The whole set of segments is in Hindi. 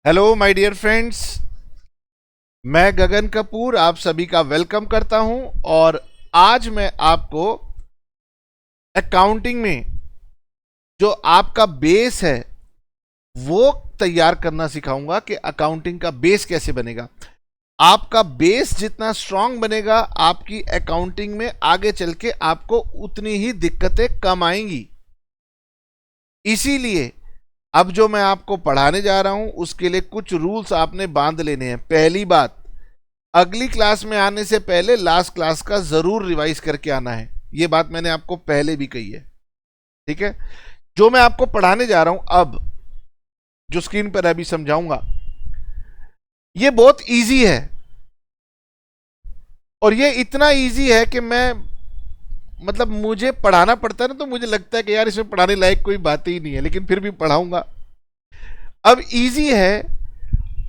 Hello my dear friends. मैं गगन कपूर आप सभी का वेलकम करता हूं और आज मैं आपको अकाउंटिंग में जो आपका बेस है वो तैयार करना सिखाऊंगा कि अकाउंटिंग का बेस कैसे बनेगा। आपका बेस जितना स्ट्रांग बनेगा आपकी अकाउंटिंग में आगे चल के आपको उतनी ही दिक्कतें कम आएंगी। इसीलिए अब जो मैं आपको पढ़ाने जा रहा हूं उसके लिए कुछ रूल्स आपने बांध लेने हैं। पहली बात, अगली क्लास में आने से पहले लास्ट क्लास का जरूर रिवाइज करके आना है। यह बात मैंने आपको पहले भी कही है, ठीक है। जो मैं आपको पढ़ाने जा रहा हूं अब, जो स्क्रीन पर अभी समझाऊंगा, यह बहुत इजी है और यह इतना इजी है कि मुझे पढ़ाना पड़ता है ना, तो मुझे लगता है कि यार इसमें पढ़ाने लायक कोई बात ही नहीं है, लेकिन फिर भी पढ़ाऊंगा। अब इजी है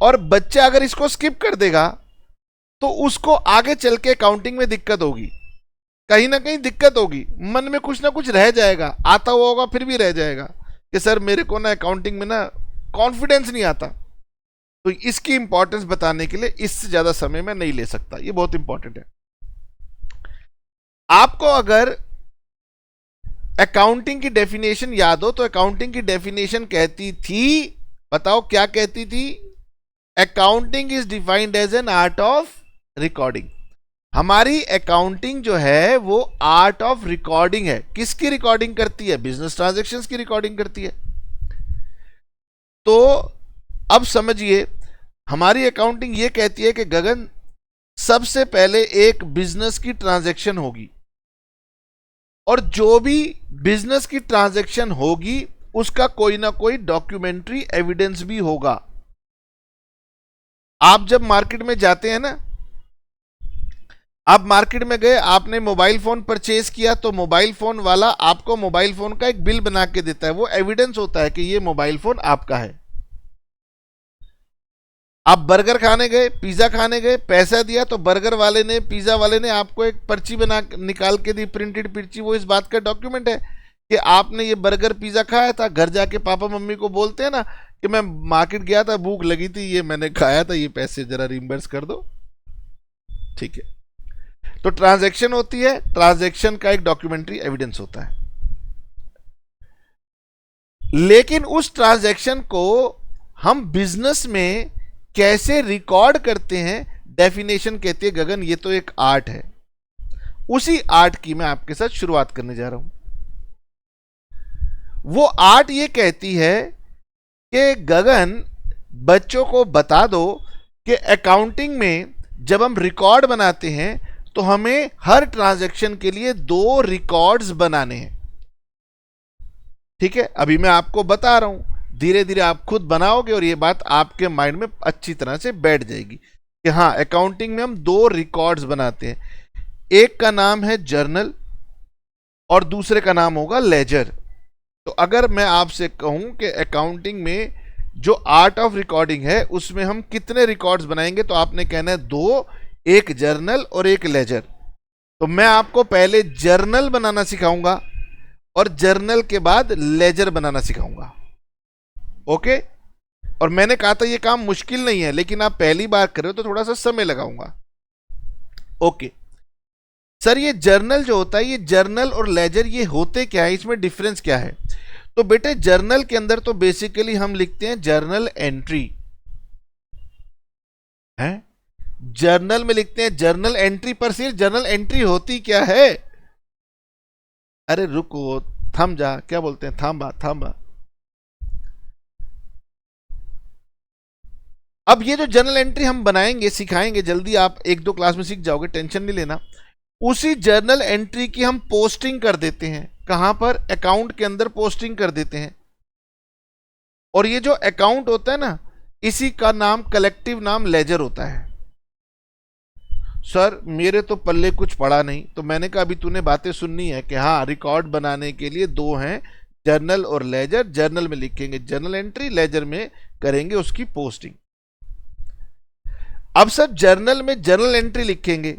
और बच्चा अगर इसको स्किप कर देगा तो उसको आगे चल के अकाउंटिंग में दिक्कत होगी, कहीं ना कहीं दिक्कत होगी, मन में कुछ ना कुछ रह जाएगा, आता हुआ होगा फिर भी रह जाएगा कि सर मेरे को ना अकाउंटिंग में ना कॉन्फिडेंस नहीं आता। तो इसकी इंपॉर्टेंस बताने के लिए इससे ज्यादा समय मैं नहीं ले सकता, ये बहुत इंपॉर्टेंट है। आपको अगर अकाउंटिंग की डेफिनेशन याद हो तो अकाउंटिंग की डेफिनेशन कहती थी, बताओ क्या कहती थी? Accounting is defined as an art of recording. हमारी अकाउंटिंग जो है वो आर्ट ऑफ रिकॉर्डिंग है। किसकी रिकॉर्डिंग करती है? बिजनेस ट्रांजैक्शंस की रिकॉर्डिंग करती है। तो अब समझिए, हमारी अकाउंटिंग ये कहती है कि गगन, सबसे पहले एक बिजनेस की ट्रांजैक्शन होगी और जो भी बिजनेस की ट्रांजैक्शन होगी उसका कोई ना कोई डॉक्यूमेंट्री एविडेंस भी होगा। आप जब मार्केट में जाते हैं ना, आप मार्केट में गए, आपने मोबाइल फोन परचेज किया तो मोबाइल फोन वाला आपको मोबाइल फोन का एक बिल बना के देता है, वो एविडेंस होता है कि ये मोबाइल फोन आपका है। आप बर्गर खाने गए, पिज्जा खाने गए, पैसा दिया तो बर्गर वाले ने, पिज्जा वाले ने आपको एक पर्ची बना निकाल के दी, प्रिंटेड पर्ची। वो इस बात का डॉक्यूमेंट है कि आपने ये बर्गर पिज्जा खाया था। घर जाके पापा मम्मी को बोलते हैं ना कि मैं मार्केट गया था, भूख लगी थी, ये मैंने खाया था, ये पैसे जरा रिम्बर्स कर दो, ठीक है। तो ट्रांजैक्शन होती है, ट्रांजैक्शन का एक डॉक्यूमेंट्री एविडेंस होता है, लेकिन उस ट्रांजैक्शन को हम बिजनेस में कैसे रिकॉर्ड करते हैं, डेफिनेशन कहती है गगन ये तो एक आर्ट है। उसी आर्ट की मैं आपके साथ शुरुआत करने जा रहा हूं। वो आर्ट ये कहती है कि गगन, बच्चों को बता दो कि अकाउंटिंग में जब हम रिकॉर्ड बनाते हैं तो हमें हर ट्रांजैक्शन के लिए 2 रिकॉर्ड्स बनाने हैं, ठीक है। अभी मैं आपको बता रहा हूं, धीरे धीरे आप खुद बनाओगे और ये बात आपके माइंड में अच्छी तरह से बैठ जाएगी कि हाँ, अकाउंटिंग में हम 2 रिकॉर्ड्स बनाते हैं। एक का नाम है जर्नल और दूसरे का नाम होगा लेजर। तो अगर मैं आपसे कहूं कि अकाउंटिंग में जो आर्ट ऑफ रिकॉर्डिंग है उसमें हम कितने रिकॉर्ड्स बनाएंगे, तो आपने कहना है 2, एक जर्नल और एक लेजर। तो मैं आपको पहले जर्नल बनाना सिखाऊंगा और जर्नल के बाद लेजर बनाना सिखाऊंगा, ओके। और मैंने कहा था ये काम मुश्किल नहीं है, लेकिन आप पहली बार कर रहे हो तो थोड़ा सा समय लगाऊंगा, ओके। सर ये जर्नल जो होता है, ये जर्नल और लेजर ये होते क्या है, इसमें डिफरेंस क्या है? तो बेटे जर्नल के अंदर तो बेसिकली हम लिखते हैं जर्नल एंट्री है, जर्नल में लिखते हैं जर्नल एंट्री। पर सिर्फ जर्नल एंट्री होती क्या है? अरे रुको, थम जा, क्या बोलते हैं, थांबा थांबा। अब ये जो जर्नल एंट्री हम बनाएंगे, सिखाएंगे, जल्दी आप 1-2 क्लास में सीख जाओगे, टेंशन नहीं लेना। उसी जर्नल एंट्री की हम पोस्टिंग कर देते हैं, कहां पर? अकाउंट के अंदर पोस्टिंग कर देते हैं। और ये जो अकाउंट होता है ना, इसी का नाम, कलेक्टिव नाम लेजर होता है। सर मेरे तो पल्ले कुछ पड़ा नहीं, तो मैंने कहा अभी तूने बातें सुननी है कि हाँ, रिकॉर्ड बनाने के लिए 2 हैं, जर्नल और लेजर। जर्नल में लिखेंगे जर्नल एंट्री, लेजर में करेंगे उसकी पोस्टिंग। अब सर जर्नल में जर्नल एंट्री लिखेंगे,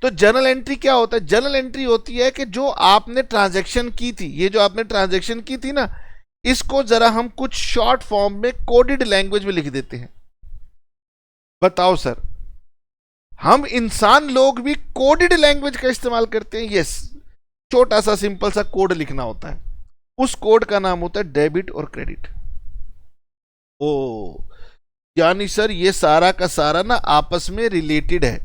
तो जर्नल एंट्री क्या होता है? जर्नल एंट्री होती है कि जो आपने ट्रांजैक्शन की थी, ये जो आपने ट्रांजैक्शन की थी ना, इसको जरा हम कुछ शॉर्ट फॉर्म में कोडेड लैंग्वेज में लिख देते हैं। बताओ सर, हम इंसान लोग भी कोडेड लैंग्वेज का इस्तेमाल करते हैं? यस, छोटा सा सिंपल सा कोड लिखना होता है, उस कोड का नाम होता है डेबिट और क्रेडिट। ओ, यानी सर ये सारा का सारा ना आपस में रिलेटेड है।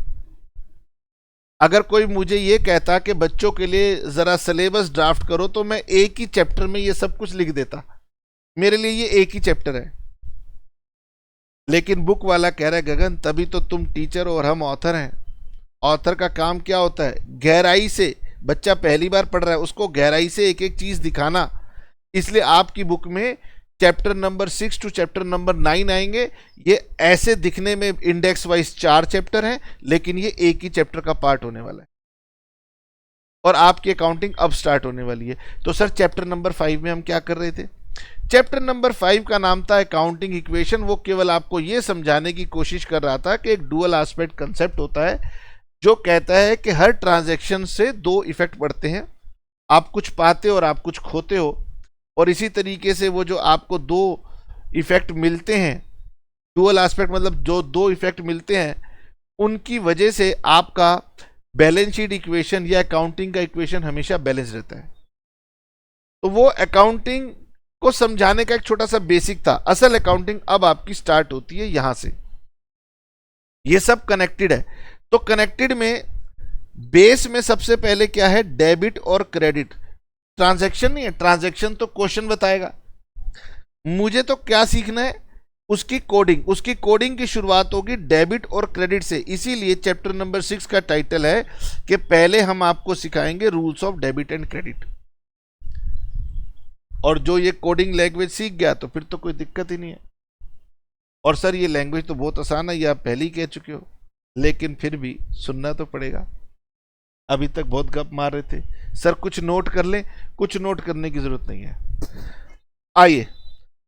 अगर कोई मुझे ये कहता कि बच्चों के लिए जरा सिलेबस ड्राफ्ट करो, तो मैं एक ही चैप्टर में ये सब कुछ लिख देता, मेरे लिए ये एक ही चैप्टर है। लेकिन बुक वाला कह रहा है गगन, तभी तो तुम टीचर और हम ऑथर हैं। ऑथर का काम क्या होता है? गहराई से, बच्चा पहली बार पढ़ रहा है, उसको गहराई से एक एक चीज दिखाना। इसलिए आपकी बुक में chapter number 6 to chapter number 9 आएंगे। ये ऐसे दिखने में इंडेक्स वाइज 4 चैप्टर हैं, लेकिन ये एक ही चैप्टर का पार्ट होने वाला है और आपकी अकाउंटिंग अब स्टार्ट होने वाली है। तो सर चैप्टर नंबर 5 में हम क्या कर रहे थे? चैप्टर नंबर 5 का नाम था अकाउंटिंग इक्वेशन। वो केवल आपको ये समझाने की कोशिश कर रहा था कि एक डुअल एस्पेक्ट कंसेप्ट होता है जो कहता है कि हर ट्रांजैक्शन से 2 इफेक्ट पड़ते हैं, आप कुछ पाते हो और आप कुछ खोते हो। और इसी तरीके से वो जो आपको 2 इफेक्ट मिलते हैं, डुअल एस्पेक्ट मतलब जो 2 इफेक्ट मिलते हैं, उनकी वजह से आपका बैलेंस शीट इक्वेशन या अकाउंटिंग का इक्वेशन हमेशा बैलेंस रहता है। तो वो अकाउंटिंग को समझाने का एक छोटा सा बेसिक था। असल अकाउंटिंग अब आपकी स्टार्ट होती है यहां से। ये सब कनेक्टेड है। तो कनेक्टेड में बेस में सबसे पहले क्या है? डेबिट और क्रेडिट। ट्रांजैक्शन नहीं है, ट्रांजैक्शन तो क्वेश्चन बताएगा। मुझे तो क्या सीखना है? उसकी कोडिंग। उसकी कोडिंग की शुरुआत होगी डेबिट और क्रेडिट से। इसीलिए चैप्टर नंबर 6 का टाइटल है कि पहले हम आपको सिखाएंगे rules of debit and credit. और जो ये कोडिंग लैंग्वेज सीख गया तो फिर तो कोई दिक्कत ही नहीं है। और सर ये लैंग्वेज तो बहुत आसान है, ये आप पहले ही कह चुके हो, लेकिन फिर भी सुनना तो पड़ेगा। अभी तक बहुत गप मार रहे थे, सर कुछ नोट कर लें। कुछ नोट करने की जरूरत नहीं है, आइए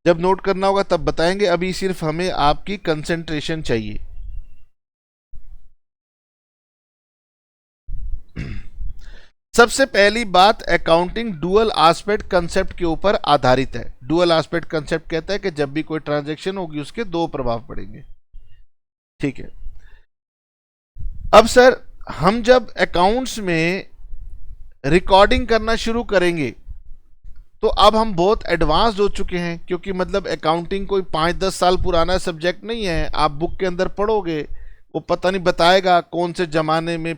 जब नोट करना होगा तब बताएंगे। अभी सिर्फ हमें आपकी कंसंट्रेशन चाहिए। सबसे पहली बात, अकाउंटिंग डुअल एस्पेक्ट कंसेप्ट के ऊपर आधारित है। डुअल एस्पेक्ट कंसेप्ट कहता है कि जब भी कोई ट्रांजैक्शन होगी उसके 2 प्रभाव पड़ेंगे। ठीक है। अब सर हम जब अकाउंट्स में रिकॉर्डिंग करना शुरू करेंगे तो अब हम बहुत एडवांस हो चुके हैं, क्योंकि मतलब अकाउंटिंग कोई 5-10 साल पुराना सब्जेक्ट नहीं है। आप बुक के अंदर पढ़ोगे, वो पता नहीं बताएगा कौन से जमाने में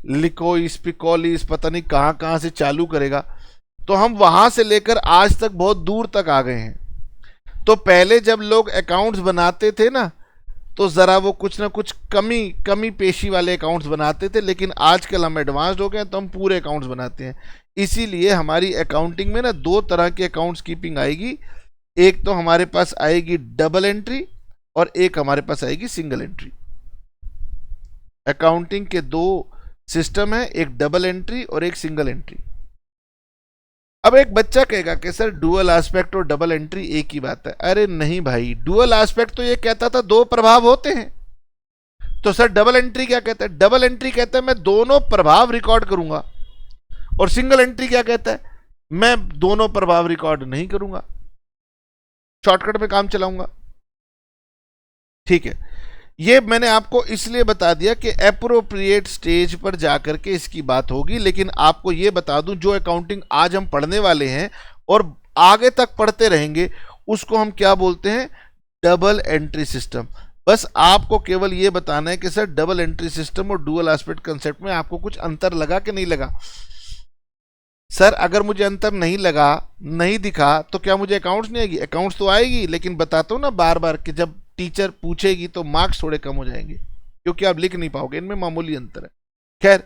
लिकोइस पिकोलिस पता नहीं कहाँ कहाँ से चालू करेगा। तो हम वहां से लेकर आज तक बहुत दूर तक आ गए हैं। तो पहले जब लोग अकाउंट्स बनाते थे ना, तो ज़रा वो कुछ ना कुछ कमी पेशी वाले अकाउंट्स बनाते थे, लेकिन आजकल हम एडवांस्ड हो गए हैं तो हम पूरे अकाउंट्स बनाते हैं। इसीलिए हमारी अकाउंटिंग में ना 2 तरह की अकाउंट्स कीपिंग आएगी। एक तो हमारे पास आएगी डबल एंट्री और एक हमारे पास आएगी सिंगल एंट्री। अकाउंटिंग के 2 सिस्टम है, एक डबल एंट्री और एक सिंगल एंट्री। अब एक बच्चा कहेगा कि सर डुअल एस्पेक्ट और डबल एंट्री एक ही बात है। अरे नहीं भाई, डुअल एस्पेक्ट तो ये कहता था 2 प्रभाव होते हैं। तो सर डबल एंट्री क्या कहता है? डबल एंट्री कहता है मैं दोनों प्रभाव रिकॉर्ड करूंगा। और सिंगल एंट्री क्या कहता है? मैं दोनों प्रभाव रिकॉर्ड नहीं करूंगा, शॉर्टकट में काम चलाऊंगा। ठीक है, ये मैंने आपको इसलिए बता दिया कि एप्रोप्रिएट स्टेज पर जाकर के इसकी बात होगी। लेकिन आपको ये बता दूं, जो अकाउंटिंग आज हम पढ़ने वाले हैं और आगे तक पढ़ते रहेंगे, उसको हम क्या बोलते हैं? Double entry system. बस आपको केवल ये बताना है कि सर डबल एंट्री सिस्टम और डुअल एस्पेक्ट कंसेप्ट में आपको कुछ अंतर लगा कि नहीं लगा। सर अगर मुझे अंतर नहीं लगा, नहीं दिखा, तो क्या मुझे अकाउंट्स नहीं आएगी? अकाउंट्स तो आएगी, लेकिन बताता हूं ना बार बार कि जब टीचर पूछेगी तो मार्क्स थोड़े कम हो जाएंगे, क्योंकि आप लिख नहीं पाओगे। इनमें मामूली अंतर है। खैर,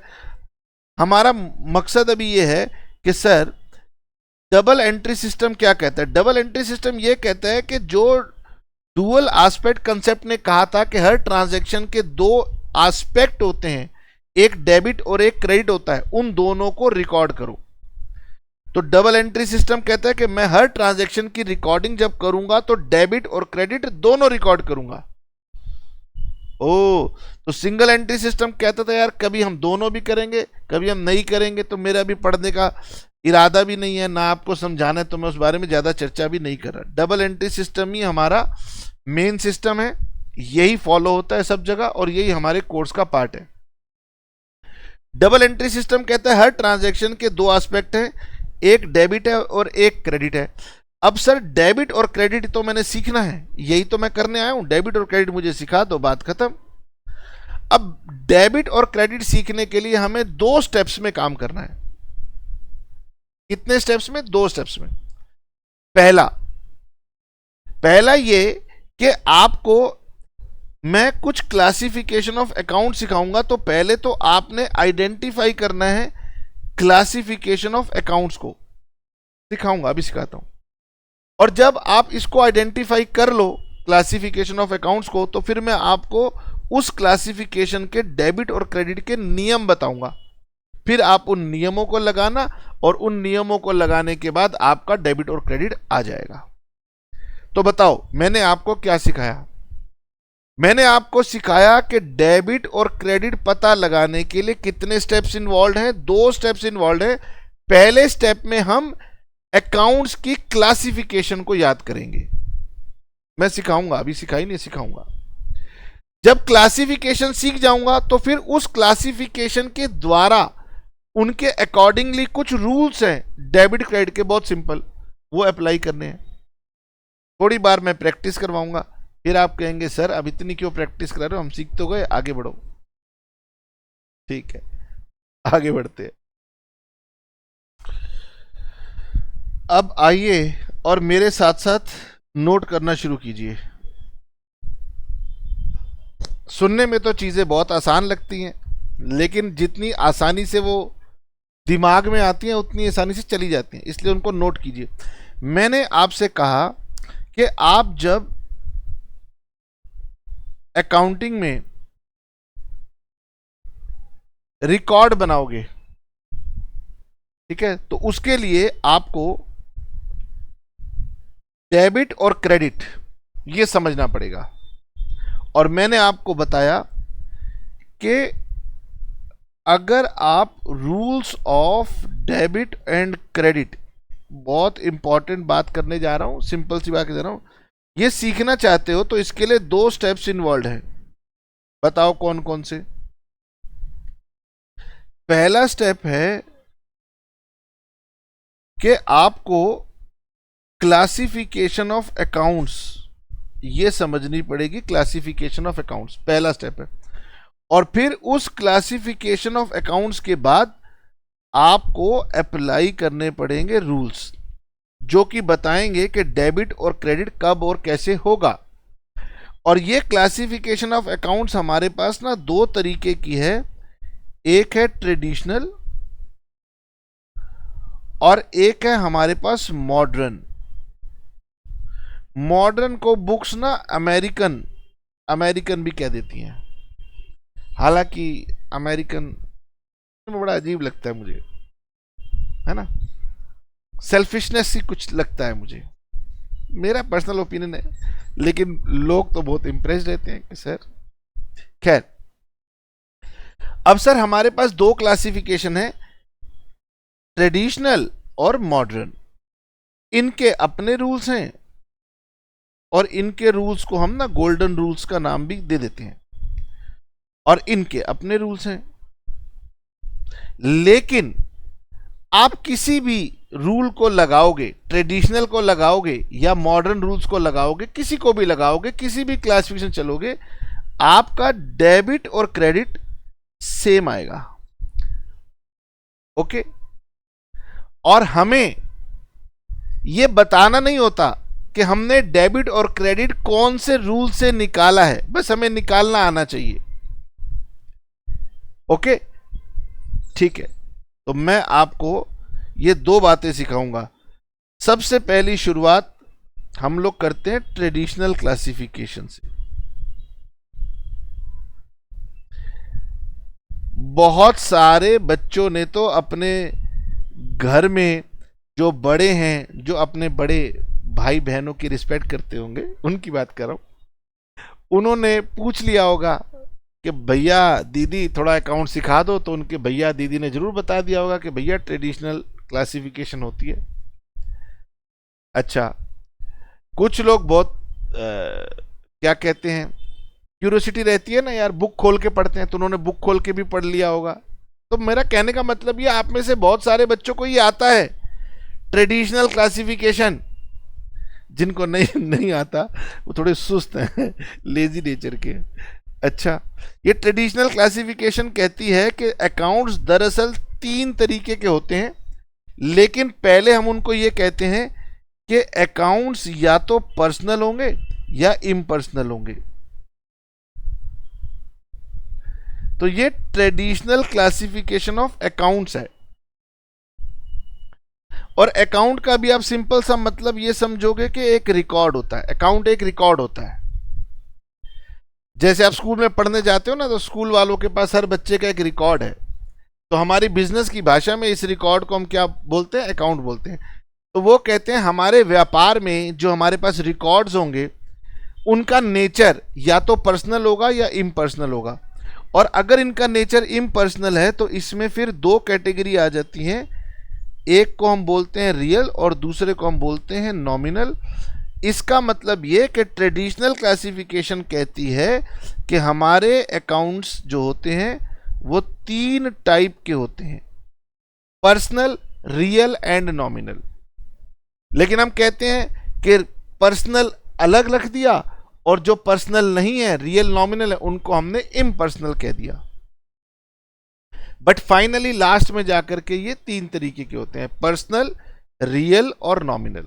हमारा मकसद अभी ये है कि सर डबल एंट्री सिस्टम क्या कहता है? डबल एंट्री सिस्टम ये कहता है कि जो डुअल एस्पेक्ट कंसेप्ट ने कहा था कि हर ट्रांजैक्शन के 2 एस्पेक्ट होते हैं, एक डेबिट और एक क्रेडिट होता है, उन दोनों को रिकॉर्ड करो। तो डबल एंट्री सिस्टम कहता है कि मैं हर ट्रांजैक्शन की रिकॉर्डिंग जब करूंगा तो डेबिट और क्रेडिट दोनों रिकॉर्ड करूंगा। ओ, तो सिंगल एंट्री सिस्टम कहता था यार कभी हम दोनों भी करेंगे, कभी हम नहीं करेंगे। तो मेरा भी पढ़ने का इरादा भी नहीं है, ना आपको समझाना है, तो मैं उस बारे में ज़्यादा चर्चा भी नहीं कर रहा। डबल एंट्री सिस्टम ही हमारा मेन सिस्टम है, यही फॉलो होता है सब जगह और यही हमारे कोर्स का पार्ट है। डबल एंट्री सिस्टम कहता है हर ट्रांजैक्शन के दो एस्पेक्ट हैं, एक डेबिट है और एक क्रेडिट है। अब सर डेबिट और क्रेडिट तो मैंने सीखना है, यही तो मैं करने आया हूं, डेबिट और क्रेडिट मुझे सिखा दो, बात खत्म। अब डेबिट और क्रेडिट सीखने के लिए हमें 2 स्टेप्स में काम करना है। कितने स्टेप्स में? 2 स्टेप्स में। पहला ये कि आपको मैं कुछ क्लासिफिकेशन ऑफ अकाउंट सिखाऊंगा, तो पहले तो आपने आइडेंटिफाई करना है क्लासिफिकेशन ऑफ अकाउंट्स को, सिखाऊंगा, अभी सिखाता हूं। और जब आप इसको आइडेंटिफाई कर लो क्लासिफिकेशन ऑफ अकाउंट्स को, तो फिर मैं आपको उस क्लासिफिकेशन के डेबिट और क्रेडिट के नियम बताऊंगा। फिर आप उन नियमों को लगाना और उन नियमों को लगाने के बाद आपका डेबिट और क्रेडिट आ जाएगा। तो बताओ मैंने आपको क्या सिखाया? मैंने आपको सिखाया कि डेबिट और क्रेडिट पता लगाने के लिए कितने स्टेप्स इन्वॉल्व हैं। 2 स्टेप्स इन्वॉल्व हैं। पहले स्टेप में हम अकाउंट्स की क्लासिफिकेशन को याद करेंगे, मैं सिखाऊंगा, अभी सिखाई नहीं, सिखाऊंगा। जब क्लासिफिकेशन सीख जाऊंगा तो फिर उस क्लासिफिकेशन के द्वारा उनके अकॉर्डिंगली कुछ रूल्स हैं डेबिट क्रेडिट के, बहुत सिंपल, वो अप्लाई करने हैं। थोड़ी बार मैं प्रैक्टिस करवाऊंगा, फिर आप कहेंगे सर अब इतनी क्यों प्रैक्टिस करा रहे हो, हम सीख तो गए, आगे बढ़ो। ठीक है, आगे बढ़ते हैं। अब आइए और मेरे साथ साथ नोट करना शुरू कीजिए। सुनने में तो चीजें बहुत आसान लगती हैं, लेकिन जितनी आसानी से वो दिमाग में आती हैं उतनी आसानी से चली जाती हैं, इसलिए उनको नोट कीजिए। मैंने आपसे कहा कि आप जब अकाउंटिंग में रिकॉर्ड बनाओगे, ठीक है, तो उसके लिए आपको डेबिट और क्रेडिट ये समझना पड़ेगा। और मैंने आपको बताया कि अगर आप rules of debit and credit, बहुत इंपॉर्टेंट बात करने जा रहा हूं, सिंपल सी बात कर रहा हूं, ये सीखना चाहते हो तो इसके लिए 2 स्टेप्स इन्वॉल्व हैं। बताओ कौन कौन से? पहला स्टेप है कि आपको क्लासिफिकेशन ऑफ अकाउंट्स ये समझनी पड़ेगी। क्लासिफिकेशन ऑफ अकाउंट्स पहला स्टेप है। और फिर उस क्लासिफिकेशन ऑफ अकाउंट्स के बाद आपको अप्लाई करने पड़ेंगे रूल्स, जो कि बताएंगे कि डेबिट और क्रेडिट कब और कैसे होगा। और ये क्लासिफिकेशन ऑफ अकाउंट्स हमारे पास ना 2 तरीके की है, एक है ट्रेडिशनल और एक है हमारे पास मॉडर्न। मॉडर्न को बुक्स ना अमेरिकन भी कह देती हैं, हालांकि अमेरिकन में बड़ा अजीब लगता है मुझे, है ना, सेल्फिशनेस ही कुछ लगता है मुझे, मेरा पर्सनल ओपिनियन है, लेकिन लोग तो बहुत इंप्रेस रहते हैं कि सर। खैर, अब सर हमारे पास 2 क्लासिफिकेशन है, ट्रेडिशनल और मॉडर्न। इनके अपने रूल्स हैं और इनके रूल्स को हम ना गोल्डन रूल्स का नाम भी दे देते हैं, और इनके अपने रूल्स हैं। लेकिन आप किसी भी रूल को लगाओगे, ट्रेडिशनल को लगाओगे या मॉडर्न रूल्स को लगाओगे, किसी को भी लगाओगे, किसी भी क्लासिफिकेशन चलोगे, आपका डेबिट और क्रेडिट सेम आएगा। ओके, और हमें यह बताना नहीं होता कि हमने डेबिट और क्रेडिट कौन से रूल से निकाला है, बस हमें निकालना आना चाहिए। ओके, ठीक है, तो मैं आपको ये 2 बातें सिखाऊंगा। सबसे पहली शुरुआत हम लोग करते हैं ट्रेडिशनल क्लासिफिकेशन से। बहुत सारे बच्चों ने तो अपने घर में जो बड़े हैं, जो अपने बड़े भाई बहनों की रिस्पेक्ट करते होंगे, उनकी बात कर रहा हूं, उन्होंने पूछ लिया होगा कि भैया दीदी थोड़ा अकाउंट सिखा दो, तो उनके भैया दीदी ने जरूर बता दिया होगा कि भैया ट्रेडिशनल क्लासिफिकेशन होती है। अच्छा, कुछ लोग बहुत क्या कहते हैं, क्यूरियोसिटी रहती है ना यार, बुक खोल के पढ़ते हैं, तो उन्होंने बुक खोल के भी पढ़ लिया होगा। तो मेरा कहने का मतलब ये, आप में से बहुत सारे बच्चों को ये आता है ट्रेडिशनल क्लासिफिकेशन। जिनको नहीं आता वो थोड़े सुस्त हैं, लेजी नेचर के। अच्छा, ये ट्रेडिशनल क्लासिफिकेशन कहती है कि अकाउंट्स दरअसल 3 तरीके के होते हैं, लेकिन पहले हम उनको ये कहते हैं कि अकाउंट्स या तो पर्सनल होंगे या इम्पर्सनल होंगे। तो ये ट्रेडिशनल क्लासिफिकेशन ऑफ अकाउंट्स है। और अकाउंट का भी आप सिंपल सा मतलब ये समझोगे कि एक रिकॉर्ड होता है। अकाउंट एक रिकॉर्ड होता है। जैसे आप स्कूल में पढ़ने जाते हो ना, तो स्कूल वालों के पास हर बच्चे का एक रिकॉर्ड है। तो हमारी बिजनेस की भाषा में इस रिकॉर्ड को हम क्या बोलते हैं? अकाउंट बोलते हैं। तो वो कहते हैं हमारे व्यापार में जो हमारे पास रिकॉर्ड्स होंगे उनका नेचर या तो पर्सनल होगा या इम्पर्सनल होगा। और अगर इनका नेचर इम्पर्सनल है तो इसमें फिर 2 कैटेगरी आ जाती हैं। एक को हम बोलते हैं रियल और दूसरे को हम बोलते हैं नॉमिनल। इसका मतलब ये कि ट्रेडिशनल क्लासिफिकेशन कहती है कि हमारे अकाउंट्स जो होते हैं वो 3 टाइप के होते हैं, पर्सनल, रियल एंड नॉमिनल। लेकिन हम कहते हैं कि पर्सनल अलग रख दिया और जो पर्सनल नहीं है, रियल नॉमिनल है, उनको हमने इम्पर्सनल कह दिया। बट फाइनली लास्ट में जाकर के ये 3 तरीके के होते हैं, पर्सनल, रियल और नॉमिनल।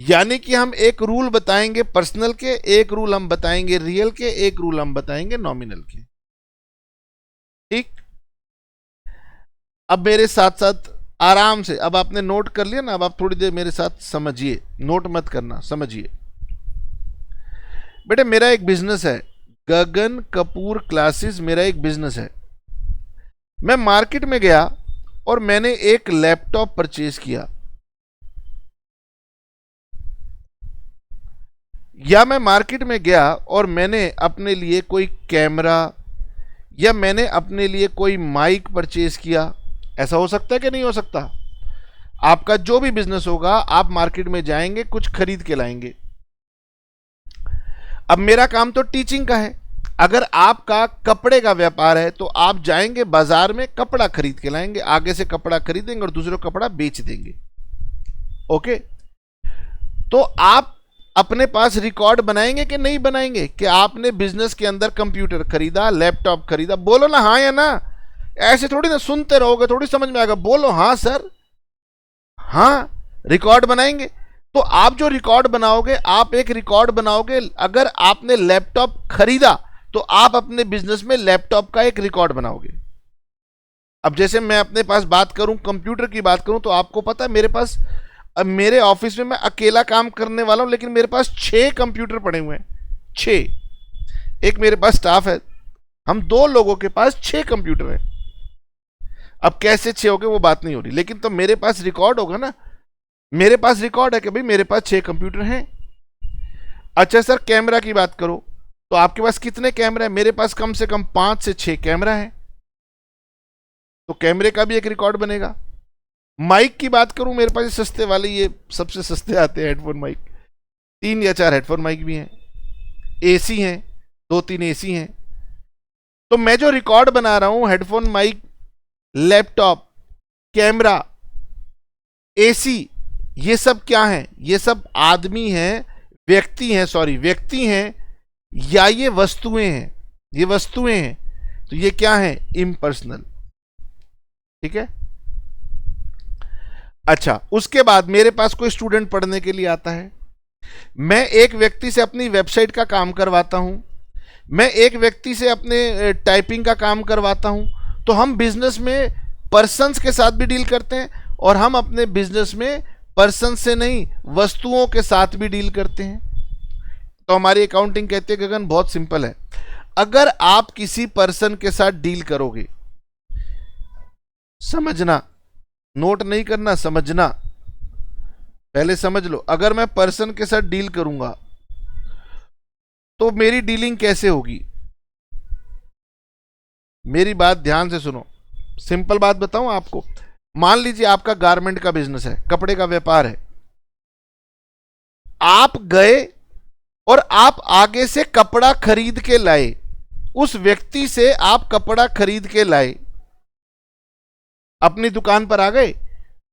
यानी कि हम एक रूल बताएंगे पर्सनल के, एक रूल हम बताएंगे रियल के, एक रूल हम बताएंगे नॉमिनल के। ठीक, अब मेरे साथ साथ आराम से, अब आपने नोट कर लिया ना, अब आप थोड़ी देर मेरे साथ समझिए, नोट मत करना, समझिए। बेटे मेरा एक बिजनेस है, गगन कपूर क्लासेस मेरा एक बिजनेस है। मैं मार्केट में गया और मैंने एक लैपटॉप परचेज किया, या मैं मार्केट में गया और मैंने अपने लिए कोई कैमरा या मैंने अपने लिए कोई माइक परचेज किया। ऐसा हो सकता है कि नहीं हो सकता? आपका जो भी बिजनेस होगा, आप मार्केट में जाएंगे, कुछ खरीद के लाएंगे। अब मेरा काम तो टीचिंग का है। अगर आपका कपड़े का व्यापार है तो आप जाएंगे बाजार में, कपड़ा खरीद के लाएंगे, आगे से कपड़ा खरीदेंगे और दूसरे को कपड़ा बेच देंगे। ओके, तो आप अपने पास रिकॉर्ड बनाएंगे कि नहीं बनाएंगे कि आपने बिजनेस के अंदर कंप्यूटर खरीदा, लैपटॉप खरीदा? बोलो ना हाँ या ना। ऐसे थोड़ी ना सुनते रहोगे, थोड़ी समझ में आएगा। बोलो हाँ सर, हाँ, रिकॉर्ड बनाएंगे। तो आप जो रिकॉर्ड बनाओगे, आप एक रिकॉर्ड बनाओगे। अगर आपने लैपटॉप खरीदा तो आप अपने बिजनेस में लैपटॉप का एक रिकॉर्ड बनाओगे। अब जैसे मैं अपने पास बात करूं, कंप्यूटर की बात करूं, तो आपको पता है मेरे पास, अब मेरे ऑफिस में मैं अकेला काम करने वाला हूं, लेकिन मेरे पास 6 कंप्यूटर पड़े हुए हैं। 6। एक मेरे पास स्टाफ है, हम 2 लोगों के पास 6 कंप्यूटर हैं। अब कैसे 6 हो गए वो बात नहीं हो रही, लेकिन तो मेरे पास रिकॉर्ड होगा ना। मेरे पास रिकॉर्ड है कि भाई मेरे पास 6 कंप्यूटर हैं। अच्छा सर, कैमरा की बात करो तो आपके पास कितने कैमरा है? मेरे पास कम से कम 5 से 6 कैमरा है। तो कैमरे का भी एक रिकॉर्ड बनेगा। माइक की बात करूं, मेरे पास सस्ते वाले, ये सबसे सस्ते आते हैं हेडफोन माइक, 3 या 4 हेडफोन माइक भी हैं। एसी हैं, 2-3 एसी हैं। तो मैं जो रिकॉर्ड बना रहा हूं, headphone mic, laptop, camera, AC, ये सब क्या हैं? ये सब आदमी हैं, व्यक्ति हैं, या ये वस्तुएं हैं? ये वस्तुएं हैं, तो ये क्या है? इम्पर्सनल। ठीक है। अच्छा, उसके बाद मेरे पास कोई स्टूडेंट पढ़ने के लिए आता है, मैं एक व्यक्ति से अपनी वेबसाइट का काम करवाता हूं, मैं एक व्यक्ति से अपने टाइपिंग का काम करवाता हूं। तो हम बिजनेस में पर्सन्स के साथ भी डील करते हैं, और हम अपने बिजनेस में पर्सन से नहीं, वस्तुओं के साथ भी डील करते हैं। तो हमारी अकाउंटिंग कहती है गगन बहुत सिंपल है, अगर आप किसी पर्सन के साथ डील करोगे, समझना, नोट नहीं करना, समझना, पहले समझ लो। अगर मैं पर्सन के साथ डील करूंगा तो मेरी डीलिंग कैसे होगी? मेरी बात ध्यान से सुनो, सिंपल बात बताऊं आपको। मान लीजिए आपका गारमेंट का बिजनेस है, कपड़े का व्यापार है, आप गए और आप आगे से कपड़ा खरीद के लाए, उस व्यक्ति से आप कपड़ा खरीद के लाए, अपनी दुकान पर आ गए,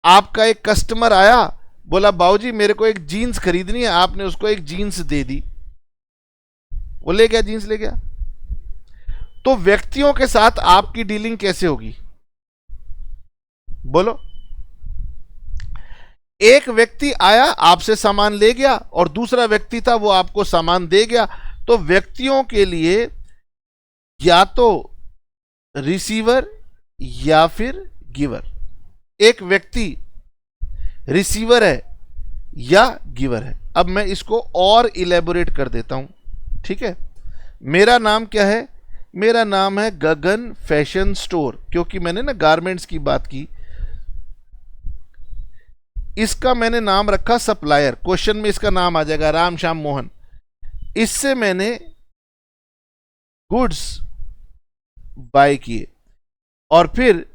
आपका एक कस्टमर आया, बोला बाबूजी मेरे को एक जीन्स खरीदनी है, आपने उसको एक जीन्स दे दी, वो ले गया, जीन्स ले गया। तो व्यक्तियों के साथ आपकी डीलिंग कैसे होगी, बोलो? एक व्यक्ति आया, आपसे सामान ले गया, और दूसरा व्यक्ति था वो आपको सामान दे गया। तो व्यक्तियों के लिए या तो रिसीवर या फिर गिवर। एक व्यक्ति रिसीवर है या गिवर है। अब मैं इसको और इलेबोरेट कर देता हूं, ठीक है? मेरा नाम क्या है? मेरा नाम है गगन फैशन स्टोर, क्योंकि मैंने ना गारमेंट्स की बात की। इसका मैंने नाम रखा सप्लायर, क्वेश्चन में इसका नाम आ जाएगा राम श्याम मोहन। इससे मैंने गुड्स बाय किए, और फिर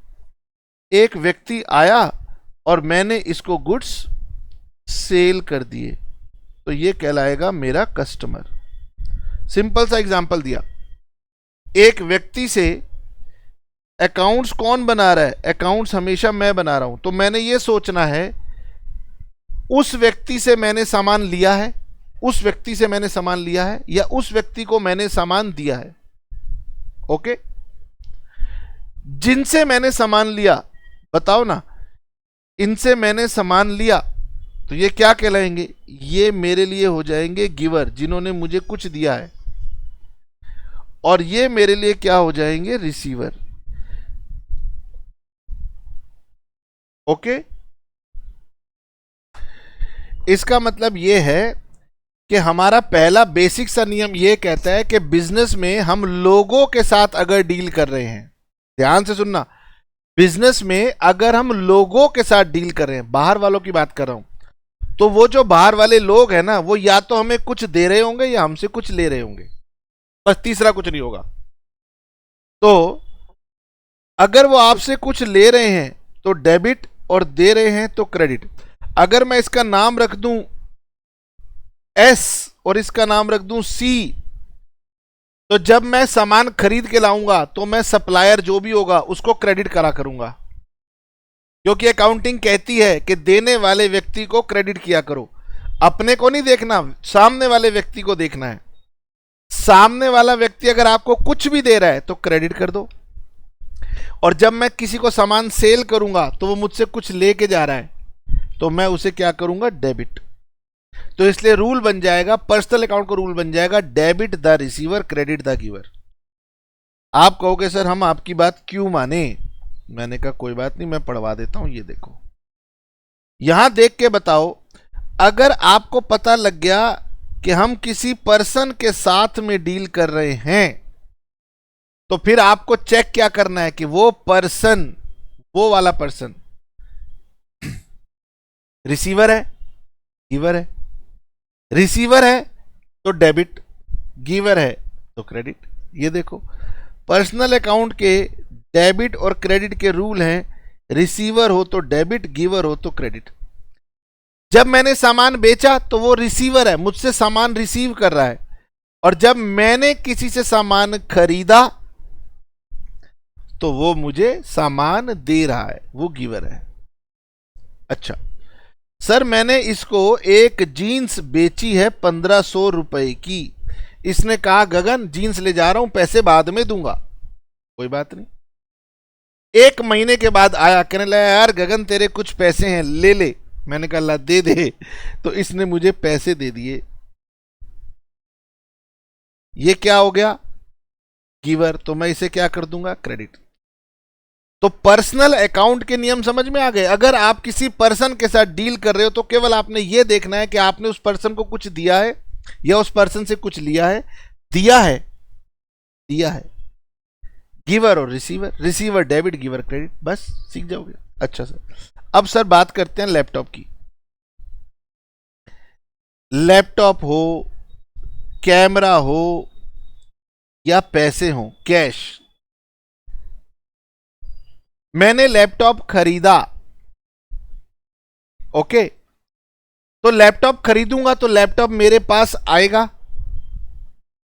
एक व्यक्ति आया और मैंने इसको गुड्स सेल कर दिए, तो ये कहलाएगा मेरा कस्टमर। सिंपल सा एग्जांपल दिया। एक व्यक्ति से अकाउंट्स कौन बना रहा है? अकाउंट्स हमेशा मैं बना रहा हूं। तो मैंने ये सोचना है, उस व्यक्ति से मैंने सामान लिया है, उस व्यक्ति से मैंने सामान लिया है, या उस व्यक्ति को मैंने सामान दिया है। ओके, जिनसे मैंने सामान लिया, बताओ ना, इनसे मैंने सामान लिया, तो ये क्या कहलाएंगे? ये मेरे लिए हो जाएंगे गिवर, जिन्होंने मुझे कुछ दिया है, और ये मेरे लिए क्या हो जाएंगे? रिसीवर। ओके, इसका मतलब ये है कि हमारा पहला बेसिक सा नियम ये कहता है कि बिजनेस में हम लोगों के साथ अगर डील कर रहे हैं, ध्यान से सुनना, बिजनेस में अगर हम लोगों के साथ डील कर रहे हैं, बाहर वालों की बात कर रहा हूं, तो वो जो बाहर वाले लोग हैं ना, वो या तो हमें कुछ दे रहे होंगे या हमसे कुछ ले रहे होंगे, बस तीसरा कुछ नहीं होगा। तो अगर वो आपसे कुछ ले रहे हैं तो डेबिट, और दे रहे हैं तो क्रेडिट। अगर मैं इसका नाम रख दूं एस और इसका नाम रख दूं सी, तो जब मैं सामान खरीद के लाऊंगा तो मैं सप्लायर जो भी होगा उसको क्रेडिट करा करूंगा, क्योंकि अकाउंटिंग कहती है कि देने वाले व्यक्ति को क्रेडिट किया करो। अपने को नहीं देखना, सामने वाले व्यक्ति को देखना है। सामने वाला व्यक्ति अगर आपको कुछ भी दे रहा है तो क्रेडिट कर दो, और जब मैं किसी को सामान सेल करूंगा तो वो मुझसे कुछ लेके जा रहा है, तो मैं उसे क्या करूंगा? डेबिट। तो इसलिए रूल बन जाएगा, पर्सनल अकाउंट का रूल बन जाएगा, debit the receiver, credit the giver. आप कहोगे सर हम आपकी बात क्यों माने? मैंने कहा कोई बात नहीं, मैं पढ़वा देता हूं। ये देखो, यहां देख के बताओ, अगर आपको पता लग गया कि हम किसी पर्सन के साथ में डील कर रहे हैं, तो फिर आपको चेक क्या करना है कि वो पर्सन, वो वाला पर्सन रिसीवर है, गिवर है। रिसीवर है तो डेबिट, गिवर है तो क्रेडिट। ये देखो, पर्सनल अकाउंट के डेबिट और क्रेडिट के रूल हैं, रिसीवर हो तो डेबिट, गिवर हो तो क्रेडिट। जब मैंने सामान बेचा तो वो रिसीवर है, मुझसे सामान रिसीव कर रहा है, और जब मैंने किसी से सामान खरीदा तो वो मुझे सामान दे रहा है, वो गिवर है। अच्छा सर, मैंने इसको एक जीन्स बेची है 1500 रुपए की। इसने कहा गगन जीन्स ले जा रहा हूं, पैसे बाद में दूंगा। कोई बात नहीं। एक महीने के बाद आया, कहने लगा यार गगन तेरे कुछ पैसे हैं, ले ले। मैंने कहा ला दे दे, तो इसने मुझे पैसे दे दिए। ये क्या हो गया? गिवर। तो मैं इसे क्या कर दूंगा? क्रेडिट। तो पर्सनल अकाउंट के नियम समझ में आ गए। अगर आप किसी पर्सन के साथ डील कर रहे हो तो केवल आपने यह देखना है कि आपने उस पर्सन को कुछ दिया है या उस पर्सन से कुछ लिया है। दिया है, दिया है। गिवर और receiver, receiver debit, giver credit, बस सीख जाओगे। अच्छा सर, अब सर बात करते हैं लैपटॉप की। लैपटॉप हो, कैमरा हो, या पैसे हो, कैश, मैंने लैपटॉप खरीदा, ओके, तो लैपटॉप खरीदूंगा तो लैपटॉप मेरे पास आएगा,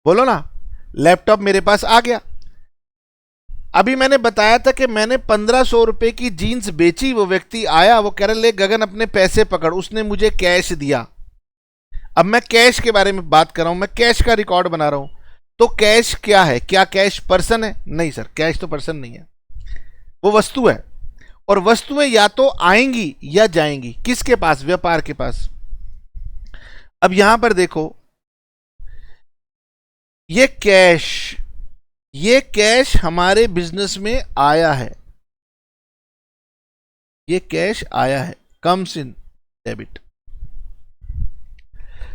बोलो ना, लैपटॉप मेरे पास आ गया। अभी मैंने बताया था कि मैंने 1500 रुपए की जीन्स बेची, वो व्यक्ति आया, वो कह रहा ले गगन अपने पैसे पकड़, उसने मुझे कैश दिया। अब मैं कैश के बारे में बात कर रहा हूं, मैं कैश का रिकॉर्ड बना रहा हूं। तो कैश क्या है? क्या कैश पर्सन है? नहीं सर, कैश तो पर्सन नहीं है, वो वस्तु है। और वस्तुएं या तो आएंगी या जाएंगी, किसके पास? व्यापार के पास। अब यहां पर देखो, ये कैश हमारे बिजनेस में आया है, ये कैश आया है, comes in debit.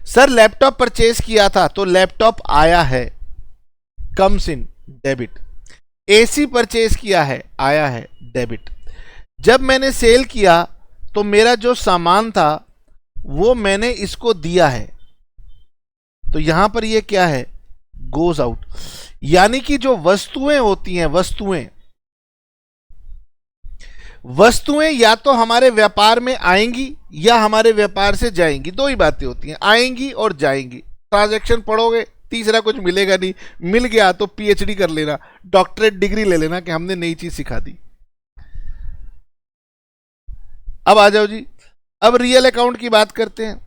Sir laptop purchase किया था तो लैपटॉप आया है, comes in debit. AC purchase किया है, आया है, डेबिट। जब मैंने सेल किया तो मेरा जो सामान था वो मैंने इसको दिया है, तो यहां पर ये क्या है? Goes out. यानी कि जो वस्तुएं होती हैं, वस्तुएं या तो हमारे व्यापार में आएंगी या हमारे व्यापार से जाएंगी, दो ही बातें होती हैं, आएंगी और जाएंगी। ट्रांजैक्शन पढ़ोगे, तीसरा कुछ मिलेगा नहीं, मिल गया तो पीएचडी कर लेना, डॉक्टरेट डिग्री ले लेना कि हमने नई चीज सिखा दी। अब आ जाओ जी, अब रियल अकाउंट की बात करते हैं।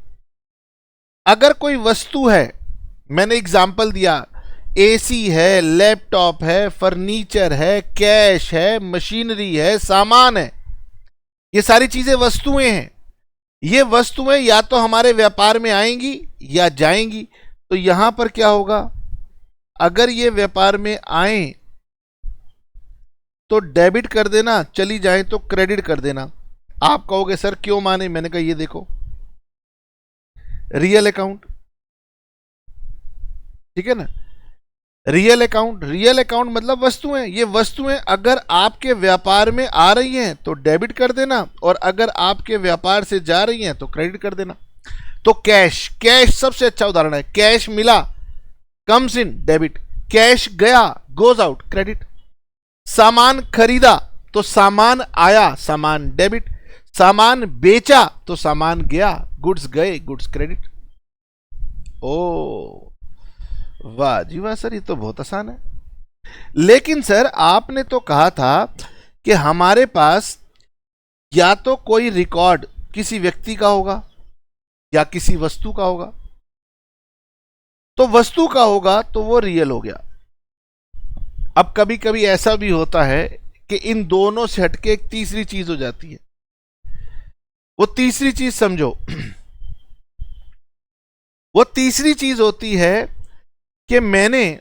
अगर कोई वस्तु है, मैंने एग्जाम्पल दिया, एसी है, लैपटॉप है, फर्नीचर है, कैश है, मशीनरी है, सामान है, ये सारी चीजें वस्तुएं हैं। ये वस्तुएं या तो हमारे व्यापार में आएंगी या जाएंगी, तो यहां पर क्या होगा? अगर ये व्यापार में आए तो डेबिट कर देना, चली जाए तो क्रेडिट कर देना। आप कहोगे सर क्यों माने? मैंने कहा ये देखो, रियल अकाउंट, ठीक है ना, रियल अकाउंट मतलब वस्तुएं। ये वस्तुएं अगर आपके व्यापार में आ रही हैं तो डेबिट कर देना, और अगर आपके व्यापार से जा रही हैं तो क्रेडिट कर देना। तो कैश सबसे अच्छा उदाहरण है। कैश मिला, कम्स इन डेबिट, कैश गया, गोज आउट क्रेडिट। सामान खरीदा तो सामान आया, सामान डेबिट। सामान बेचा तो सामान गया, गुड्स गए, गुड्स क्रेडिट। ओ वाह जी वाह सर, ये तो बहुत आसान है। लेकिन सर आपने तो कहा था कि हमारे पास या तो कोई रिकॉर्ड किसी व्यक्ति का होगा या किसी वस्तु का होगा। तो वस्तु का होगा तो वो रियल हो गया। अब कभी कभी ऐसा भी होता है कि इन दोनों से हटके एक तीसरी चीज हो जाती है। वो तीसरी चीज समझो, वो तीसरी चीज होती है कि मैंने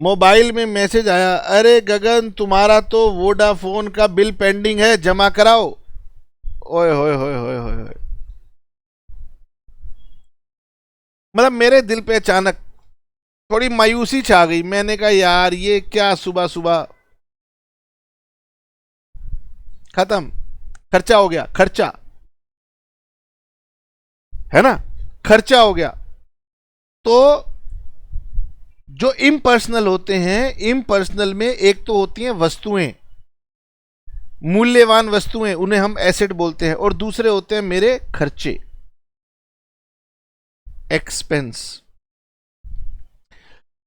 मोबाइल में मैसेज आया, अरे गगन तुम्हारा तो वोडाफोन का बिल पेंडिंग है, जमा कराओ। ओए होए होए होए होए, मतलब मेरे दिल पे अचानक थोड़ी मायूसी छा गई। मैंने कहा यार ये क्या सुबह सुबह, खत्म, खर्चा हो गया, खर्चा है ना, खर्चा हो गया। तो जो इम्पर्सनल होते हैं, इम्पर्सनल में एक तो होती हैं वस्तुएं, मूल्यवान वस्तुएं, उन्हें हम एसेट बोलते हैं, और दूसरे होते हैं मेरे खर्चे, एक्सपेंस।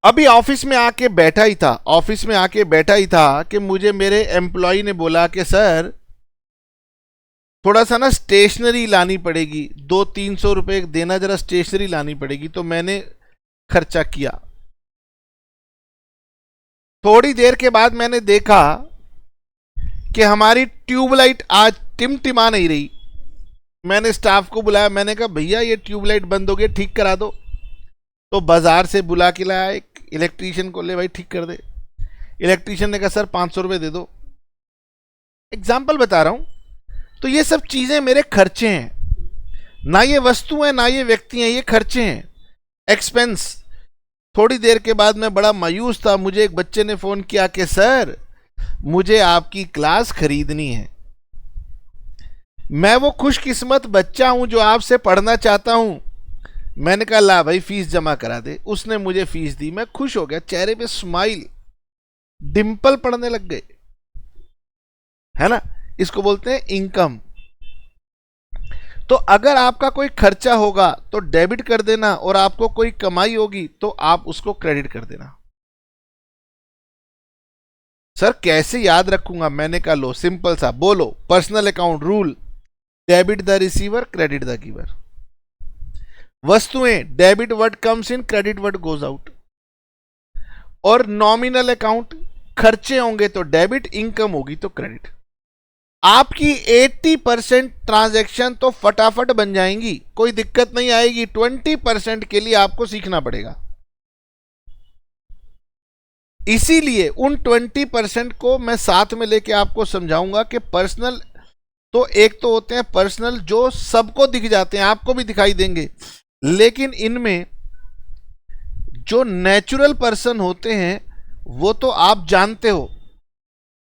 अभी ऑफिस में आके बैठा ही था कि मुझे मेरे एम्प्लॉय ने बोला कि सर थोड़ा सा ना स्टेशनरी लानी पड़ेगी, 200-300 रुपए देना, जरा स्टेशनरी लानी पड़ेगी। तो मैंने खर्चा किया। थोड़ी देर के बाद मैंने देखा कि हमारी ट्यूबलाइट आज टिमटिमा नहीं रही। मैंने स्टाफ को बुलाया, मैंने कहा भैया ये ट्यूबलाइट बंद हो गई, ठीक करा दो। तो बाजार से बुला के लाया एक इलेक्ट्रीशियन को, ले भाई ठीक कर दे। इलेक्ट्रीशियन ने कहा सर 500 रुपए दे दो। एग्जाम्पल बता रहा हूं। तो ये सब चीजें मेरे खर्चे हैं, ना ये वस्तु है ना ये व्यक्ति है, ये खर्चे हैं, एक्सपेंस। थोड़ी देर के बाद मैं बड़ा मायूस था, मुझे एक बच्चे ने फोन किया कि सर मुझे आपकी क्लास खरीदनी है। मैं वो खुशकिस्मत बच्चा हूं जो आपसे पढ़ना चाहता हूं। मैंने कहा ला भाई फीस जमा करा दे। उसने मुझे फीस दी, मैं खुश हो गया, चेहरे पे स्माइल, डिंपल पड़ने लग गए। है ना, इसको बोलते हैं इनकम। तो अगर आपका कोई खर्चा होगा तो डेबिट कर देना, और आपको कोई कमाई होगी तो आप उसको क्रेडिट कर देना। सर कैसे याद रखूंगा? मैंने कहा लो सिंपल सा, बोलो personal account rule, debit the receiver credit the giver. वस्तुएं, debit what comes in credit what goes out. और नॉमिनल अकाउंट, खर्चे होंगे तो डेबिट, इनकम होगी तो क्रेडिट। आपकी 80% ट्रांजैक्शन तो फटाफट बन जाएंगी, कोई दिक्कत नहीं आएगी। 20% के लिए आपको सीखना पड़ेगा। इसीलिए उन 20% को मैं साथ में लेके आपको समझाऊंगा कि पर्सनल तो एक तो होते हैं पर्सनल जो सबको दिख जाते हैं, आपको भी दिखाई देंगे, लेकिन इनमें जो नेचुरल पर्सन होते हैं वो तो आप जानते हो,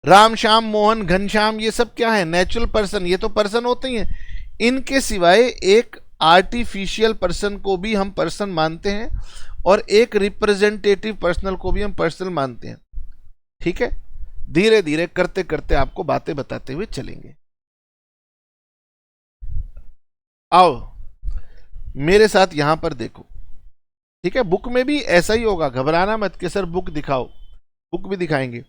राम श्याम मोहन घनश्याम, ये सब क्या है? नेचुरल पर्सन, ये तो पर्सन होते ही हैं। इनके सिवाय एक आर्टिफिशियल पर्सन को भी हम पर्सन मानते हैं, और एक रिप्रेजेंटेटिव पर्सनल को भी हम पर्सनल मानते हैं। ठीक है, धीरे धीरे करते करते आपको बातें बताते हुए चलेंगे। आओ मेरे साथ यहां पर देखो। ठीक है, बुक में भी ऐसा ही होगा, घबराना मत कि सर बुक दिखाओ, बुक भी दिखाएंगे।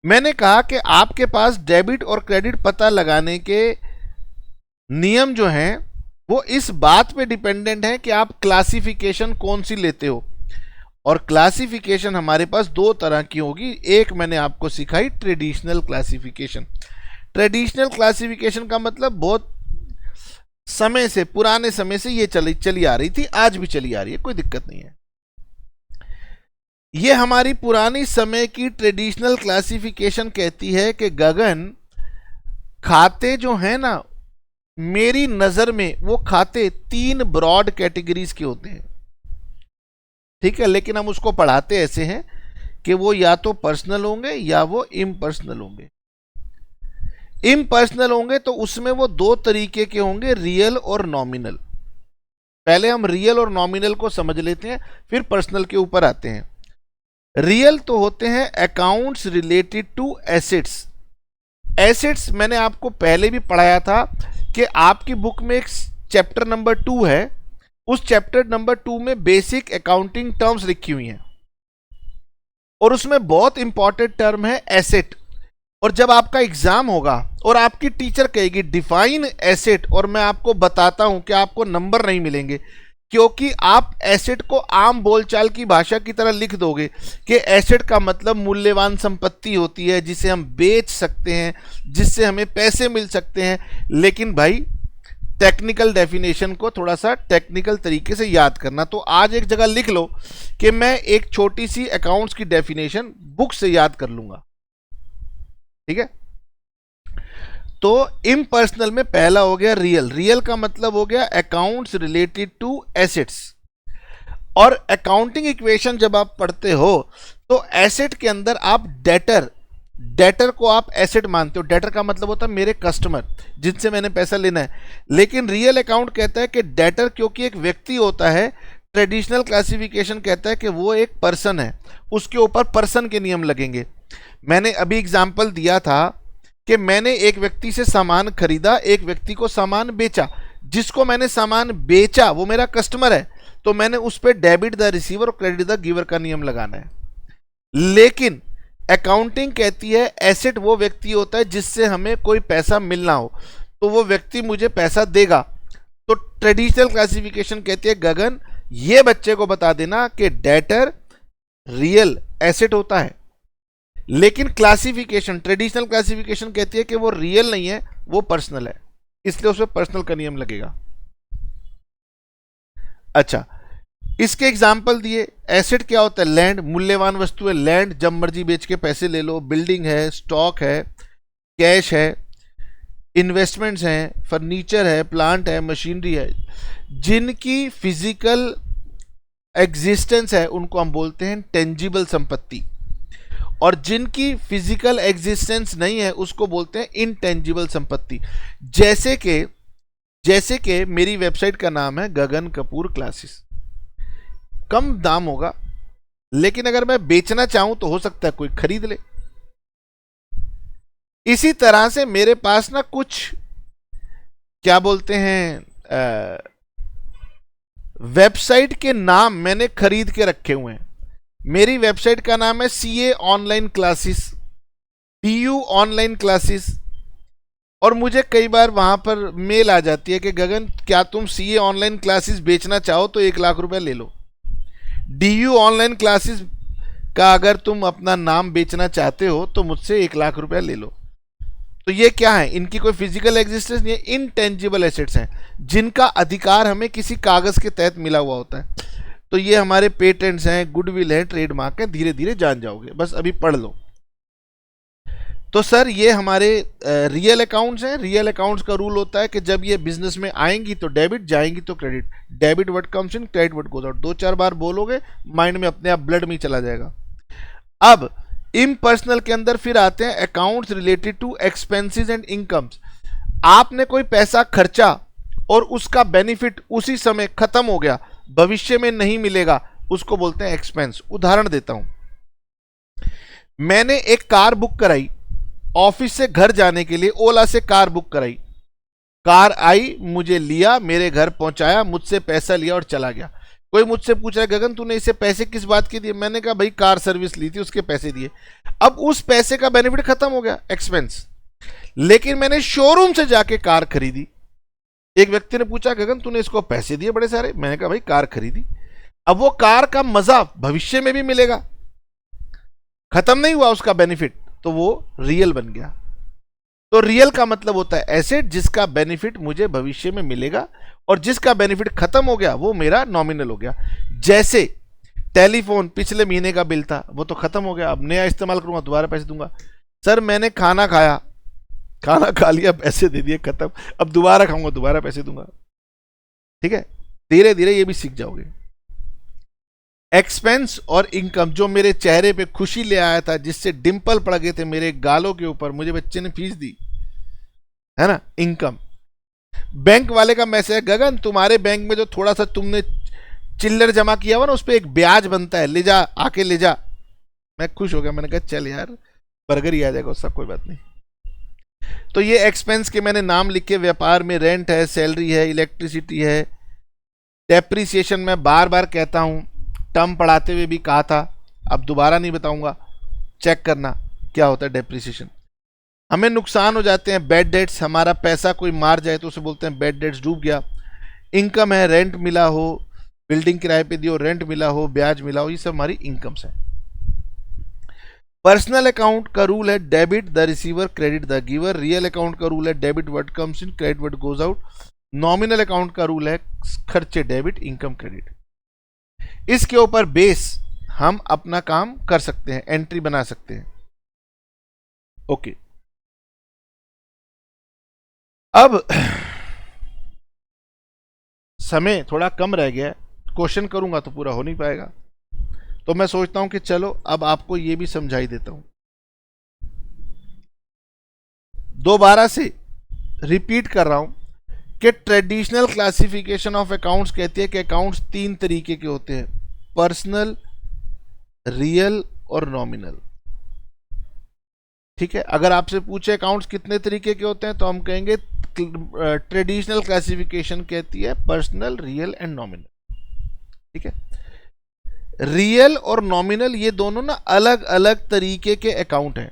मैंने कहा कि आपके पास डेबिट और क्रेडिट पता लगाने के नियम जो हैं वो इस बात पे डिपेंडेंट है कि आप क्लासिफिकेशन कौन सी लेते हो। और क्लासिफिकेशन हमारे पास दो तरह की होगी। एक मैंने आपको सिखाई ट्रेडिशनल क्लासिफिकेशन। ट्रेडिशनल क्लासिफिकेशन का मतलब बहुत समय से, पुराने समय से ये चली आ रही थी, आज भी चली आ रही है, कोई दिक्कत नहीं है। ये हमारी पुरानी समय की ट्रेडिशनल क्लासिफिकेशन कहती है कि गगन, खाते जो है ना, मेरी नजर में वो खाते 3 ब्रॉड कैटेगरीज के होते हैं। ठीक है, लेकिन हम उसको पढ़ाते ऐसे हैं कि वो या तो पर्सनल होंगे या वो इम्पर्सनल होंगे। इम्पर्सनल होंगे तो उसमें वो 2 तरीके के होंगे, रियल और नॉमिनल। पहले हम रियल और नॉमिनल को समझ लेते हैं, फिर पर्सनल के ऊपर आते हैं। रियल तो होते हैं accounts related to assets. Assets मैंने आपको पहले भी पढ़ाया था कि आपकी बुक में एक चैप्टर नंबर 2 है, उस चैप्टर नंबर 2 में बेसिक अकाउंटिंग टर्म्स लिखी हुई हैं, और उसमें बहुत इंपॉर्टेंट टर्म है एसेट। और जब आपका एग्जाम होगा और आपकी टीचर कहेगी डिफाइन एसेट, और मैं आपको बताता हूं कि आपको नंबर नहीं मिलेंगे, क्योंकि आप एसेट को आम बोलचाल की भाषा की तरह लिख दोगे कि एसेट का मतलब मूल्यवान संपत्ति होती है जिसे हम बेच सकते हैं, जिससे हमें पैसे मिल सकते हैं। लेकिन भाई टेक्निकल डेफिनेशन को थोड़ा सा टेक्निकल तरीके से याद करना। तो आज एक जगह लिख लो कि मैं एक छोटी सी अकाउंट्स की डेफिनेशन बुक से याद कर लूंगा। ठीक है, तो इम्पर्सनल में पहला हो गया रियल। रियल का मतलब हो गया अकाउंट्स रिलेटेड टू एसेट्स। और अकाउंटिंग इक्वेशन जब आप पढ़ते हो तो एसेट के अंदर आप डेटर को आप एसेट मानते हो। डेटर का मतलब होता है मेरे कस्टमर, जिनसे मैंने पैसा लेना है। लेकिन रियल अकाउंट कहता है कि डेटर क्योंकि एक व्यक्ति होता है, ट्रेडिशनल क्लासिफिकेशन कहता है कि वो एक पर्सन है, उसके ऊपर पर्सन के नियम लगेंगे। मैंने अभी एग्जाम्पल दिया था कि मैंने एक व्यक्ति से सामान खरीदा, एक व्यक्ति को सामान बेचा। जिसको मैंने सामान बेचा वो मेरा कस्टमर है, तो मैंने उस पर डेबिट द रिसीवर और क्रेडिट द गिवर का नियम लगाना है। लेकिन अकाउंटिंग कहती है एसेट वो व्यक्ति होता है जिससे हमें कोई पैसा मिलना हो, तो वो व्यक्ति मुझे पैसा देगा। तो ट्रेडिशनल क्लासिफिकेशन कहती है गगन, ये बच्चे को बता देना कि डेटर रियल एसेट होता है, लेकिन क्लासिफिकेशन, ट्रेडिशनल क्लासिफिकेशन कहती है कि वो रियल नहीं है, वो पर्सनल है, इसलिए उसमें पर्सनल का नियम लगेगा। अच्छा, इसके एग्जाम्पल दिए। एसेट क्या होता है? लैंड, मूल्यवान वस्तु है, लैंड जब मर्जी बेच के पैसे ले लो। बिल्डिंग है, स्टॉक है, कैश है, इन्वेस्टमेंट्स हैं, फर्नीचर है, प्लांट है, मशीनरी है। जिनकी फिजिकल एग्जिस्टेंस है उनको हम बोलते हैं टेंजिबल संपत्ति, और जिनकी फिजिकल एग्जिस्टेंस नहीं है उसको बोलते हैं इनटेंजिबल संपत्ति। जैसे कि मेरी वेबसाइट का नाम है गगन कपूर क्लासेस। कम दाम होगा, लेकिन अगर मैं बेचना चाहूं तो हो सकता है कोई खरीद ले। इसी तरह से मेरे पास ना कुछ क्या बोलते हैं वेबसाइट के नाम मैंने खरीद के रखे हुए हैं। मेरी वेबसाइट का नाम है CA online classes, TU online classes, और मुझे कई बार वहां पर मेल आ जाती है कि गगन क्या तुम सीए ऑनलाइन क्लासेस बेचना चाहो तो 1 लाख रुपए ले लो। डीयू ऑनलाइन क्लासेस का अगर तुम अपना नाम बेचना चाहते हो तो मुझसे 1 लाख रुपया ले लो। तो ये क्या है, इनकी कोई फिजिकल एग्जिस्टेंस नहीं है, इनटेंजिबल एसेट्स हैं जिनका अधिकार हमें किसी कागज के तहत मिला हुआ होता है। तो ये हमारे पेटेंट्स हैं, गुडविल है, ट्रेडमार्क है, धीरे धीरे जान जाओगे, बस अभी पढ़ लो। तो सर ये हमारे रियल अकाउंट्स हैं। रियल अकाउंट्स का रूल होता है कि जब ये बिजनेस में आएंगी तो डेबिट, जाएंगी तो credit. Debit what comes in, credit what goes out. 2-4 बार बोलोगे, माइंड में अपने आप ब्लड में चला जाएगा। अब इम्पर्सनल के अंदर फिर आते हैं accounts related to expenses and incomes. आपने कोई पैसा खर्चा और उसका बेनिफिट उसी समय खत्म हो गया, भविष्य में नहीं मिलेगा, उसको बोलते हैं एक्सपेंस। उदाहरण देता हूं, मैंने एक कार बुक कराई, ऑफिस से घर जाने के लिए ओला से कार बुक कराई। कार आई, मुझे लिया, मेरे घर पहुंचाया, मुझसे पैसा लिया और चला गया। कोई मुझसे पूछ रहा है गगन तूने इसे पैसे किस बात के दिए? मैंने कहा भाई कार सर्विस ली थी, उसके पैसे दिए। अब उस पैसे का बेनिफिट खत्म हो गया, एक्सपेंस। लेकिन मैंने शोरूम से जाके कार खरीदी। एक व्यक्ति ने पूछा गगन तूने इसको पैसे दिए बड़े सारे? मैंने कहा भाई कार खरीदी। अब वो कार का मजा भविष्य में भी मिलेगा, खत्म नहीं हुआ उसका बेनिफिट, तो वो रियल बन गया। तो रियल का मतलब होता है एसेट जिसका बेनिफिट मुझे भविष्य में मिलेगा, और जिसका बेनिफिट खत्म हो गया वो मेरा नॉमिनल हो गया। जैसे टेलीफोन पिछले महीने का बिल था, वो तो खत्म हो गया, अब नया इस्तेमाल करूंगा, दोबारा पैसे दूंगा। सर मैंने खाना खाया, खाना खा लिया, पैसे दे दिए, खत्म, अब दोबारा खाऊंगा, दोबारा पैसे दूंगा। ठीक है, धीरे धीरे ये भी सीख जाओगे। एक्सपेंस और इनकम, जो मेरे चेहरे पे खुशी ले आया था, जिससे डिंपल पड़ गए थे मेरे गालों के ऊपर, मुझे बच्चे ने फीस दी, है ना, इनकम। बैंक वाले का मैसेज, गगन तुम्हारे बैंक में जो थोड़ा सा तुमने चिल्लर जमा किया हुआ ना, उस पर एक ब्याज बनता है, ले जा, आके ले जा। मैं खुश हो गया, मैंने कहा चल यार बर्गर ही आ जाएगा उसका, कोई बात नहीं। तो ये एक्सपेंस के मैंने नाम लिखे, व्यापार में रेंट है, सैलरी है, इलेक्ट्रिसिटी है। डेप्रिसिएशन मैं बार बार कहता हूं, टर्म पढ़ाते हुए भी कहा था, अब दोबारा नहीं बताऊंगा, चेक करना क्या होता है डेप्रिसिएशन। हमें नुकसान हो जाते हैं, बैड डेट्स, हमारा पैसा कोई मार जाए तो उसे बोलते हैं बैड डेट्स, डूब गया। इनकम है, रेंट मिला हो, बिल्डिंग किराए पे दियो, रेंट मिला हो, ब्याज मिला हो, ये सब हमारी इनकम्स है। पर्सनल अकाउंट का रूल है debit the receiver, credit the giver. Real account का रूल है debit what comes in, credit what goes out. Nominal account का रूल है खर्चे डेबिट, इनकम क्रेडिट। इसके ऊपर बेस हम अपना काम कर सकते हैं, एंट्री बना सकते हैं। ओके, अब समय थोड़ा कम रह गया है, क्वेश्चन करूंगा तो पूरा हो नहीं पाएगा, तो मैं सोचता हूं कि चलो अब आपको यह भी समझाई देता हूं। दोबारा से रिपीट कर रहा हूं कि ट्रेडिशनल क्लासिफिकेशन ऑफ अकाउंट्स कहती है कि अकाउंट्स 3 तरीके के होते हैं, पर्सनल, रियल और नॉमिनल। ठीक है, अगर आपसे पूछे अकाउंट्स कितने तरीके के होते हैं तो हम कहेंगे ट्रेडिशनल क्लासिफिकेशन कहती है पर्सनल, रियल एंड नॉमिनल। ठीक है, रियल और नॉमिनल ये दोनों ना अलग अलग तरीके के अकाउंट हैं।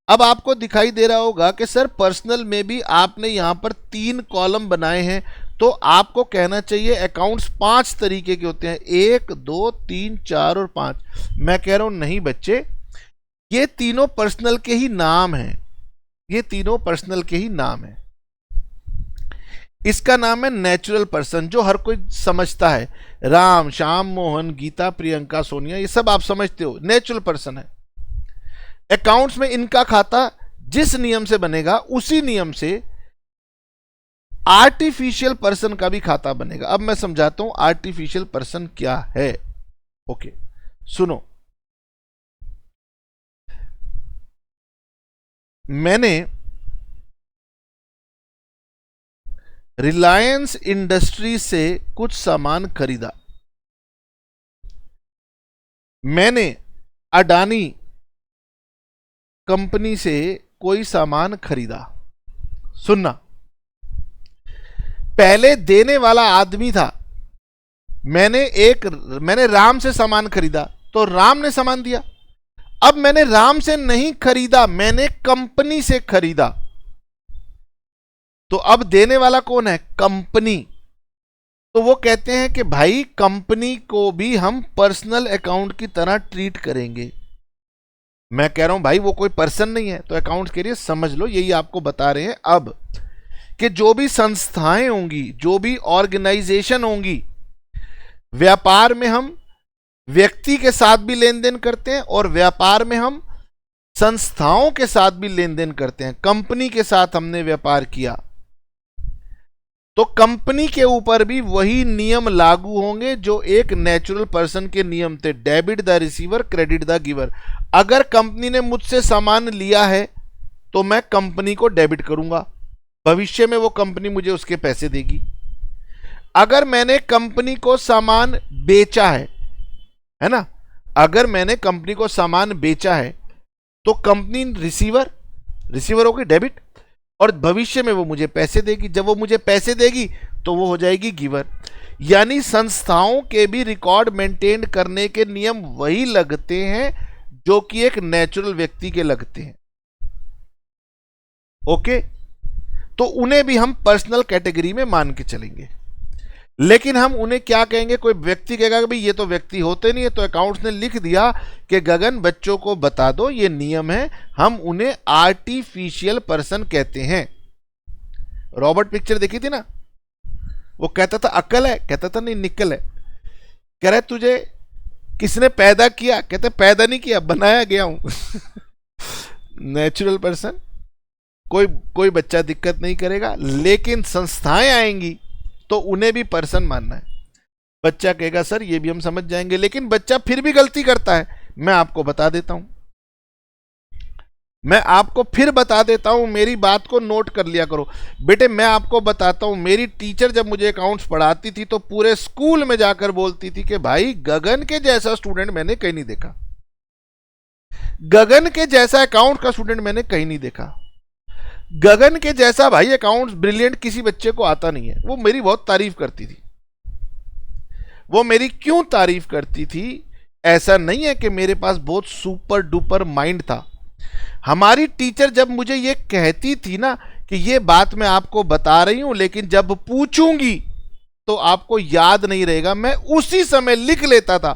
अब आपको दिखाई दे रहा होगा कि सर पर्सनल में भी आपने यहां पर 3 कॉलम बनाए हैं, तो आपको कहना चाहिए अकाउंट्स 5 तरीके के होते हैं, 1, 2, 3, 4 और 5। मैं कह रहा हूं नहीं बच्चे, ये तीनों पर्सनल के ही नाम हैं, ये तीनों पर्सनल के ही नाम हैं। इसका नाम है नेचुरल पर्सन, जो हर कोई समझता है, राम, श्याम, मोहन, गीता, प्रियंका, सोनिया, ये सब आप समझते हो, नेचुरल पर्सन है। अकाउंट्स में इनका खाता जिस नियम से बनेगा उसी नियम से आर्टिफिशियल पर्सन का भी खाता बनेगा। अब मैं समझाता हूं आर्टिफिशियल पर्सन क्या है। ओके, सुनो, मैंने रिलायंस इंडस्ट्री से कुछ सामान खरीदा, मैंने अडानी कंपनी से कोई सामान खरीदा। सुनना, पहले देने वाला आदमी था, मैंने राम से सामान खरीदा तो राम ने सामान दिया। अब मैंने राम से नहीं खरीदा, मैंने कंपनी से खरीदा, तो अब देने वाला कौन है? कंपनी। तो वो कहते हैं कि भाई कंपनी को भी हम पर्सनल अकाउंट की तरह ट्रीट करेंगे। मैं कह रहा हूं भाई वो कोई पर्सन नहीं है, तो अकाउंट के लिए समझ लो, यही आपको बता रहे हैं अब कि जो भी संस्थाएं होंगी, जो भी ऑर्गेनाइजेशन होंगी, व्यापार में हम व्यक्ति के साथ भी लेन देन करते हैं और व्यापार में हम संस्थाओं के साथ भी लेन देन करते हैं। कंपनी के साथ हमने व्यापार किया तो कंपनी के ऊपर भी वही नियम लागू होंगे जो एक नेचुरल पर्सन के नियम थे, debit the receiver, credit the giver. अगर कंपनी ने मुझसे सामान लिया है तो मैं कंपनी को डेबिट करूंगा, भविष्य में वो कंपनी मुझे उसके पैसे देगी। अगर मैंने कंपनी को सामान बेचा है ना, अगर मैंने कंपनी को सामान बेचा है तो कंपनी रिसीवर होगी डेबिट, और भविष्य में वो मुझे पैसे देगी। जब वो मुझे पैसे देगी तो वो हो जाएगी गिवर। यानी संस्थाओं के भी रिकॉर्ड मेंटेन करने के नियम वही लगते हैं जो कि एक नेचुरल व्यक्ति के लगते हैं। ओके, तो उन्हें भी हम पर्सनल कैटेगरी में मान के चलेंगे। लेकिन हम उन्हें क्या कहेंगे? कोई व्यक्ति कहेगा कि भाई ये तो व्यक्ति होते नहीं है, तो अकाउंट्स ने लिख दिया कि गगन बच्चों को बता दो, ये नियम है, हम उन्हें आर्टिफिशियल पर्सन कहते हैं। रॉबर्ट पिक्चर देखी थी ना, वो कहता था अकल है, कहता था नहीं निकल है। कह रहे तुझे किसने पैदा किया? कहते पैदा नहीं किया, बनाया गया हूं। नेचुरल पर्सन, कोई बच्चा दिक्कत नहीं करेगा, लेकिन संस्थाएं आएंगी तो उन्हें भी पर्सन मानना है। बच्चा कहेगा सर ये भी हम समझ जाएंगे, लेकिन बच्चा फिर भी गलती करता है। मैं आपको बता देता हूं, मैं आपको फिर बता देता हूं, मेरी बात को नोट कर लिया करो बेटे। मैं आपको बताता हूं, मेरी टीचर जब मुझे अकाउंट्स पढ़ाती थी तो पूरे स्कूल में जाकर बोलती थी कि भाई गगन के जैसा स्टूडेंट मैंने कहीं नहीं देखा, गगन के जैसा अकाउंट का स्टूडेंट मैंने कहीं नहीं देखा, गगन के जैसा भाई अकाउंट्स ब्रिलियंट किसी बच्चे को आता नहीं है। वो मेरी बहुत तारीफ करती थी। वो मेरी क्यों तारीफ करती थी? ऐसा नहीं है कि मेरे पास बहुत सुपर डुपर माइंड था। हमारी टीचर जब मुझे ये कहती थी ना कि ये बात मैं आपको बता रही हूं, लेकिन जब पूछूंगी तो आपको याद नहीं रहेगा, मैं उसी समय लिख लेता था।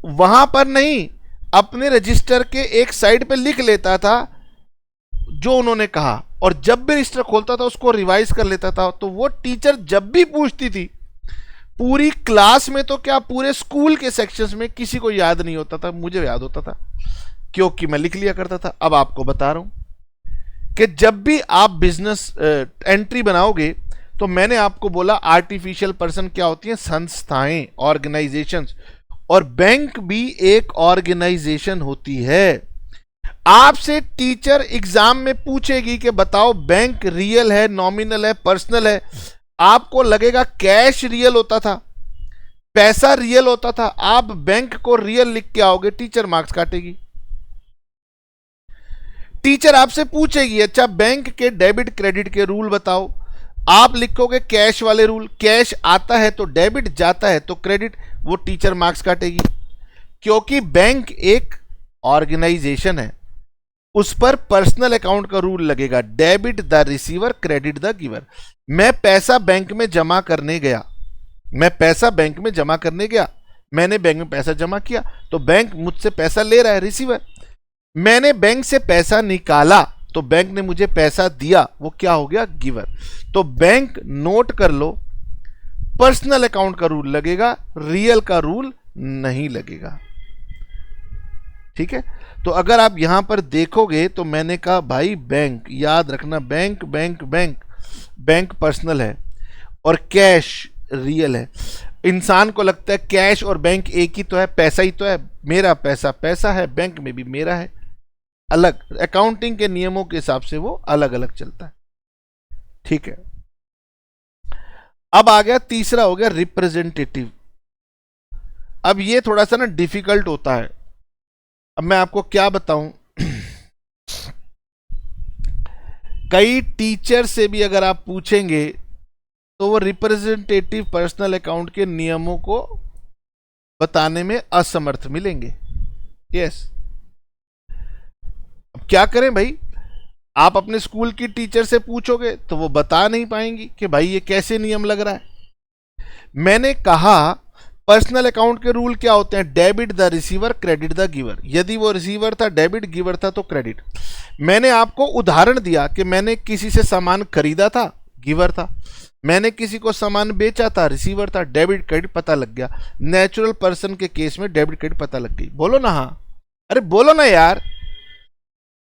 वहां पर नहीं, अपने रजिस्टर के एक साइड पे लिख लेता था जो उन्होंने कहा, और जब भी रजिस्टर खोलता था उसको रिवाइज कर लेता था। तो वो टीचर जब भी पूछती थी, पूरी क्लास में तो क्या पूरे स्कूल के सेक्शंस में किसी को याद नहीं होता था, मुझे याद होता था क्योंकि मैं लिख लिया करता था। अब आपको बता रहा हूं कि जब भी आप बिजनेस एंट्री बनाओगे तो मैंने आपको बोला आर्टिफिशियल पर्सन क्या होती है? संस्थाएं, ऑर्गेनाइजेशंस, और बैंक भी एक ऑर्गेनाइजेशन होती है। आपसे टीचर एग्जाम में पूछेगी कि बताओ बैंक रियल है, नॉमिनल है, पर्सनल है। आपको लगेगा कैश रियल होता था, पैसा रियल होता था, आप बैंक को रियल लिख के आओगे, टीचर मार्क्स काटेगी। टीचर आपसे पूछेगी अच्छा बैंक के डेबिट क्रेडिट के रूल बताओ, आप लिखोगे कैश वाले रूल, कैश आता है तो डेबिट, जाता है तो क्रेडिट, वो टीचर मार्क्स काटेगी। क्योंकि बैंक एक ऑर्गेनाइजेशन है, उस पर पर्सनल अकाउंट का रूल लगेगा, debit the receiver, credit the giver. मैं पैसा बैंक में जमा करने गया, मैंने बैंक में पैसा जमा किया तो बैंक मुझसे पैसा ले रहा है, रिसीवर। मैंने बैंक से पैसा निकाला तो बैंक ने मुझे पैसा दिया, वो क्या हो गया? गिवर। तो बैंक, नोट कर लो, पर्सनल अकाउंट का रूल लगेगा, रियल का रूल नहीं लगेगा। ठीक है, तो अगर आप यहां पर देखोगे तो मैंने कहा भाई बैंक, याद रखना, bank bank bank, bank personal है और कैश रियल है। इंसान को लगता है कैश और बैंक एक ही तो है, पैसा ही तो है, मेरा पैसा पैसा है, बैंक में भी मेरा है। अलग अकाउंटिंग के नियमों के हिसाब से वो अलग अलग चलता है। ठीक है, अब आ गया तीसरा, हो गया रिप्रेजेंटेटिव। अब ये थोड़ा सा ना डिफिकल्ट होता है। अब मैं आपको क्या बताऊं, कई टीचर से भी अगर आप पूछेंगे तो वो रिप्रेजेंटेटिव पर्सनल अकाउंट के नियमों को बताने में असमर्थ मिलेंगे। यस, अब क्या करें भाई, आप अपने स्कूल की टीचर से पूछोगे तो वो बता नहीं पाएंगी कि भाई ये कैसे नियम लग रहा है। मैंने कहा पर्सनल अकाउंट के रूल क्या होते हैं, debit the receiver, credit the giver. यदि वो रिसीवर था डेबिट, गिवर था तो क्रेडिट। मैंने आपको उदाहरण दिया कि मैंने किसी से सामान खरीदा था, गिवर था, मैंने किसी को सामान बेचा था, रिसीवर था, डेबिट क्रेडिट पता लग गया। नेचुरल पर्सन के केस में डेबिट क्रेडिट पता लग गई। बोलो ना हाँ, अरे बोलो ना यार।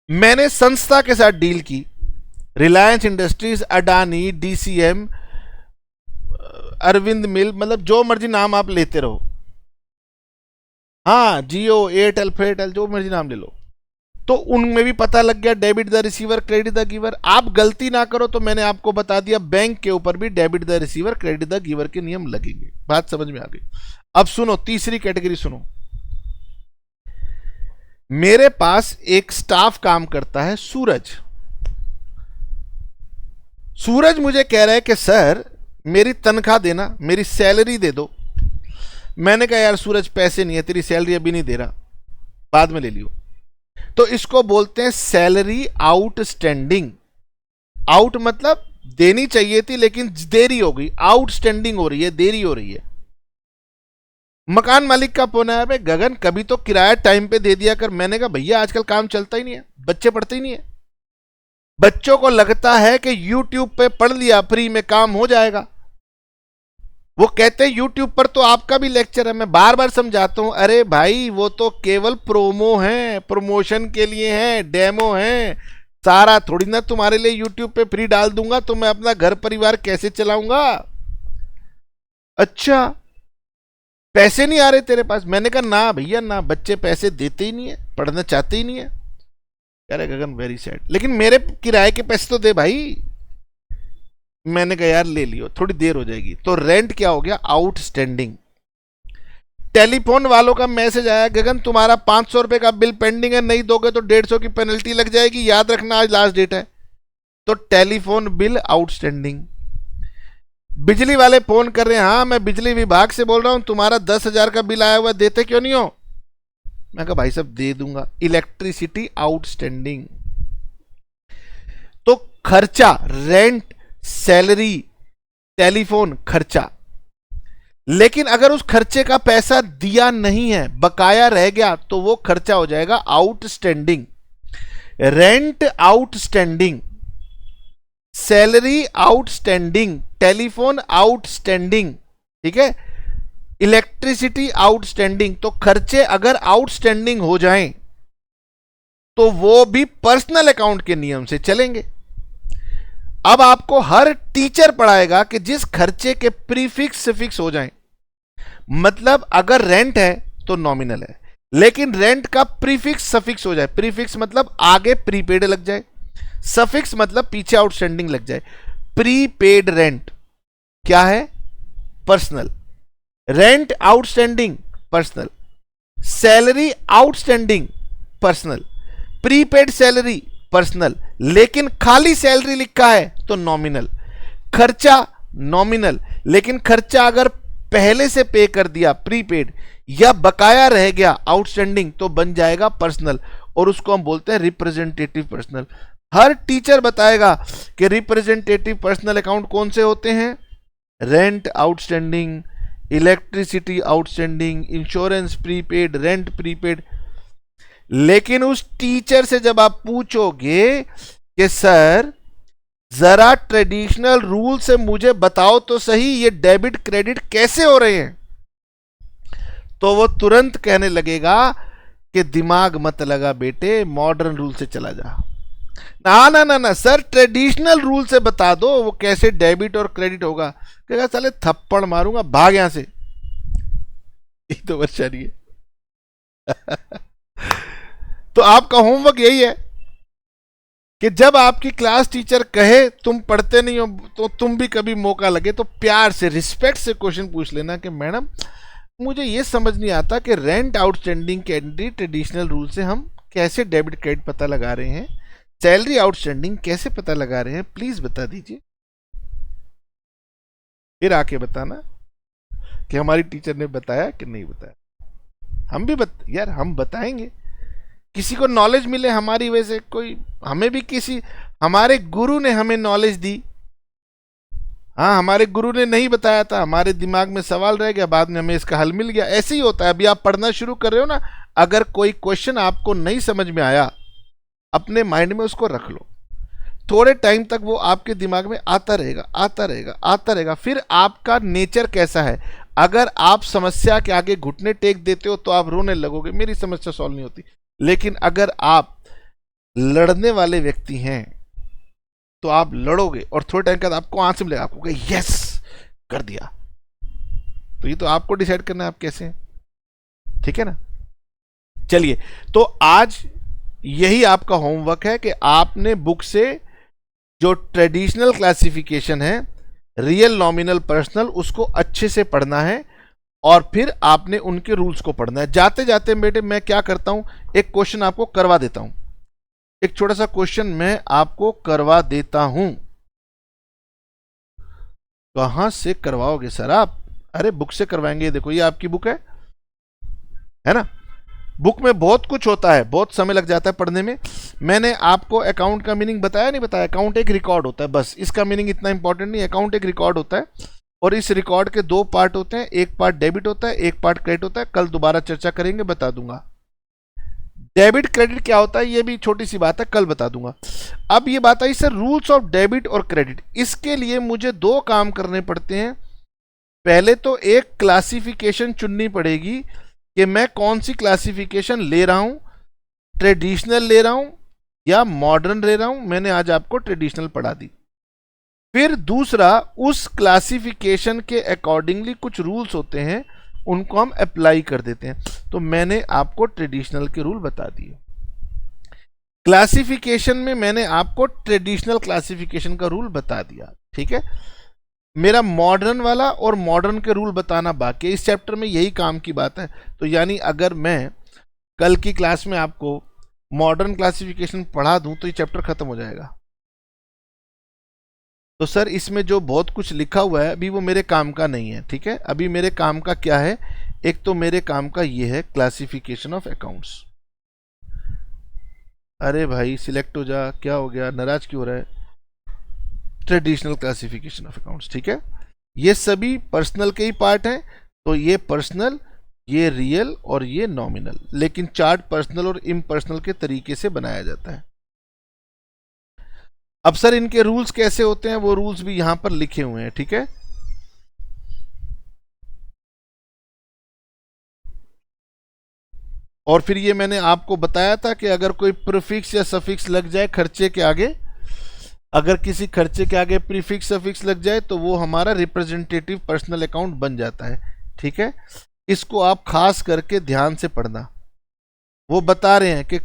मैंने संस्था के साथ डील की, रिलायंस इंडस्ट्रीज, अडानी, डीसीएम, अरविंद मिल, मतलब जो मर्जी नाम आप लेते रहो, हाँ, जियो, एयरटेल, फेयरटेल, जो मर्जी नाम ले लो, तो उनमें भी पता लग गया debit the receiver, credit the giver. आप गलती ना करो तो मैंने आपको बता दिया बैंक के ऊपर भी debit the receiver, credit the giver के नियम लगेंगे। बात समझ में आ गई। अब सुनो तीसरी कैटेगरी सुनो। मेरे पास एक स्टाफ काम करता है, सूरज। सूरज मुझे कह रहा है कि सर मेरी तनख्वाह देना, मेरी सैलरी दे दो। मैंने कहा यार सूरज पैसे नहीं है, तेरी सैलरी अभी नहीं दे रहा, बाद में ले लियो। तो इसको बोलते हैं सैलरी आउटस्टैंडिंग। आउट मतलब देनी चाहिए थी लेकिन देरी हो गई, आउटस्टैंडिंग हो रही है, देरी हो रही है। मकान मालिक का फोन आया, गगन कभी तो किराया टाइम पे दे दिया कर। मैंने कहा भैया आजकल काम चलता ही नहीं है, बच्चे पढ़ते ही नहीं है। बच्चों को लगता है कि YouTube पे पढ़ लिया फ्री में काम हो जाएगा। वो कहते हैं YouTube पर तो आपका भी लेक्चर है। मैं बार बार समझाता हूं, अरे भाई वो तो केवल प्रोमो है, प्रमोशन के लिए है, डेमो है। सारा थोड़ी ना तुम्हारे लिए YouTube पे फ्री डाल दूंगा तो मैं अपना घर परिवार कैसे चलाऊंगा। अच्छा पैसे नहीं आ रहे तेरे पास? मैंने कहा ना भैया ना, बच्चे पैसे देते ही नहीं है, पढ़ना चाहते ही नहीं है। कह रहे गगन वेरी सैड, लेकिन मेरे किराए के पैसे तो दे भाई। मैंने कहा यार ले लियो, थोड़ी देर हो जाएगी। तो रेंट क्या हो गया, आउटस्टैंडिंग। टेलीफोन वालों का मैसेज आया, गगन तुम्हारा 500 रुपए का बिल पेंडिंग है, नहीं दोगे तो 150 की पेनल्टी लग जाएगी, याद रखना आज लास्ट डेट है। तो टेलीफोन बिल आउटस्टैंडिंग। बिजली वाले फोन कर रहे हैं, हाँ मैं बिजली विभाग से बोल रहा हूं, तुम्हारा 10,000 का बिल आया हुआ, देते क्यों नहीं हो? मैं कहा भाई साहब दे दूंगा। Electricity outstanding. तो खर्चा, रेंट, सैलरी, टेलीफोन खर्चा। लेकिन अगर उस खर्चे का पैसा दिया नहीं है, बकाया रह गया, तो वो खर्चा हो जाएगा outstanding. Rent outstanding, salary outstanding, telephone outstanding, ठीक है, इलेक्ट्रिसिटी आउटस्टैंडिंग। तो खर्चे अगर आउटस्टैंडिंग हो जाएं तो वो भी पर्सनल अकाउंट के नियम से चलेंगे। अब आपको हर टीचर पढ़ाएगा कि जिस खर्चे के प्रीफिक्स सफिक्स हो जाएं, मतलब अगर रेंट है तो नॉमिनल है, लेकिन रेंट का प्रीफिक्स सफिक्स हो जाए, प्रीफिक्स मतलब आगे प्रीपेड लग जाए, सफिक्स मतलब पीछे आउटस्टैंडिंग लग जाए। प्रीपेड रेंट क्या है, personal. Rent outstanding personal, salary outstanding personal, prepaid salary personal, लेकिन खाली सैलरी लिखा है तो नॉमिनल। खर्चा नॉमिनल, लेकिन खर्चा अगर पहले से पे कर दिया प्रीपेड या बकाया रह गया आउटस्टैंडिंग तो बन जाएगा पर्सनल, और उसको हम बोलते हैं रिप्रेजेंटेटिव पर्सनल। हर टीचर बताएगा कि रिप्रेजेंटेटिव पर्सनल अकाउंट कौन से होते हैं, rent outstanding, electricity outstanding, insurance prepaid, rent prepaid. लेकिन उस टीचर से जब आप पूछोगे कि सर जरा ट्रेडिशनल रूल से मुझे बताओ तो सही ये डेबिट क्रेडिट कैसे हो रहे हैं, तो वो तुरंत कहने लगेगा कि दिमाग मत लगा बेटे, मॉडर्न रूल से चला जा। ना ना ना ना सर, ट्रेडिशनल रूल से बता दो वो कैसे डेबिट और क्रेडिट होगा। कहेगा साले थप्पड़ मारूंगा, भाग यहां से। ये तो वर्षा नहीं है। तो आपका होमवर्क यही है कि जब आपकी क्लास टीचर कहे तुम पढ़ते नहीं हो, तो तुम भी कभी मौका लगे तो प्यार से, रिस्पेक्ट से क्वेश्चन पूछ लेना कि मैडम मुझे ये समझ नहीं आता कि रेंट आउटस्टैंडिंग के एंटी ट्रेडिशनल रूल से हम कैसे डेबिट क्रेडिट पता लगा रहे हैं, सैलरी आउटस्टैंडिंग कैसे पता लगा रहे हैं, प्लीज बता दीजिए। फिर आके बताना कि हमारी टीचर ने बताया कि नहीं बताया। हम भी यार हम बताएंगे, किसी को नॉलेज मिले हमारी वजह से, कोई हमें भी किसी, हमारे गुरु ने हमें नॉलेज दी। हाँ, हमारे गुरु ने नहीं बताया था, हमारे दिमाग में सवाल रह गया, बाद में हमें इसका हल मिल गया। ऐसे ही होता है। अभी आप पढ़ना शुरू कर रहे हो ना, अगर कोई क्वेश्चन आपको नहीं समझ में आया, अपने माइंड में उसको रख लो, थोड़े टाइम तक वो आपके दिमाग में आता रहेगा, आता रहेगा, आता रहेगा। फिर आपका नेचर कैसा है, अगर आप समस्या के आगे घुटने टेक देते हो तो आप रोने लगोगे, मेरी समस्या सॉल्व नहीं होती। लेकिन अगर आप लड़ने वाले व्यक्ति हैं तो आप लड़ोगे और थोड़े टाइम के बाद आपको आंसू मिलेगा, आपको यस कर दिया। तो ये तो आपको डिसाइड करना है आप कैसे हैं, ठीक है ना। चलिए, तो आज यही आपका होमवर्क है कि आपने बुक से जो ट्रेडिशनल क्लासिफिकेशन है, रियल, नॉमिनल, पर्सनल, उसको अच्छे से पढ़ना है और फिर आपने उनके रूल्स को पढ़ना है। जाते जाते बेटे मैं क्या करता हूं, एक क्वेश्चन आपको करवा देता हूं, एक छोटा सा क्वेश्चन मैं आपको करवा देता हूं। कहां से करवाओगे सर आप? अरे बुक से करवाएंगे। देखो ये आपकी बुक है ना। बुक में बहुत कुछ होता है, बहुत समय लग जाता है पढ़ने में। मैंने आपको अकाउंट का मीनिंग बताया नहीं बताया? अकाउंट एक रिकॉर्ड होता है, बस इसका मीनिंग इतना इंपॉर्टेंट नहीं। अकाउंट एक रिकॉर्ड होता है और इस रिकॉर्ड के दो पार्ट होते हैं, एक पार्ट डेबिट होता है, एक पार्ट क्रेडिट होता है। कल दोबारा चर्चा करेंगे, बता दूंगा। डेबिट क्रेडिट क्या होता है ये भी छोटी सी बात है, कल बता दूंगा। अब ये बात आई सर रूल्स ऑफ डेबिट और क्रेडिट, इसके लिए मुझे दो काम करने पड़ते हैं। पहले तो एक क्लासिफिकेशन चुननी पड़ेगी कि मैं कौन सी क्लासिफिकेशन ले रहा हूं, ट्रेडिशनल ले रहा हूं या मॉडर्न ले रहा हूं। मैंने आज आपको ट्रेडिशनल पढ़ा दी। फिर दूसरा, उस क्लासिफिकेशन के अकॉर्डिंगली कुछ रूल्स होते हैं, उनको हम अप्लाई कर देते हैं। तो मैंने आपको ट्रेडिशनल के रूल बता दिए। क्लासिफिकेशन में मैंने आपको ट्रेडिशनल क्लासिफिकेशन का रूल बता दिया, ठीक है। मेरा मॉडर्न वाला और मॉडर्न के रूल बताना बाकी है। इस चैप्टर में यही काम की बात है। तो यानी अगर मैं कल की क्लास में आपको मॉडर्न क्लासिफिकेशन पढ़ा दूं तो ये चैप्टर खत्म हो जाएगा। तो सर इसमें जो बहुत कुछ लिखा हुआ है अभी वो मेरे काम का नहीं है, ठीक है। अभी मेरे काम का क्या है, एक तो मेरे काम का ये है क्लासिफिकेशन ऑफ अकाउंट्स। अरे भाई सिलेक्ट हो जा, क्या हो गया, नाराज क्यों हो रहा है? ट्रेडिशनल क्लासिफिकेशन ऑफ अकाउंट्स, ठीक है। ये सभी पर्सनल के ही पार्ट हैं। तो ये पर्सनल, ये रियल और ये नॉमिनल, लेकिन चार्ट पर्सनल और इम्पर्सनल के तरीके से बनाया जाता है। अब सर इनके रूल्स कैसे होते हैं, वो रूल्स भी यहां पर लिखे हुए हैं, ठीक है। और फिर ये मैंने आपको बताया था कि अगर कोई प्रीफिक्स या सफिक्स लग जाए खर्चे के आगे, अगर किसी खर्चे के आगे प्रीफिक्स सफिक्स लग जाए तो वो हमारा रिप्रेजेंटेटिव पर्सनल अकाउंट बन जाता है, ठीक है। इसको आप खास करके ध्यान से पढ़ना। वो बता रहे हैं कि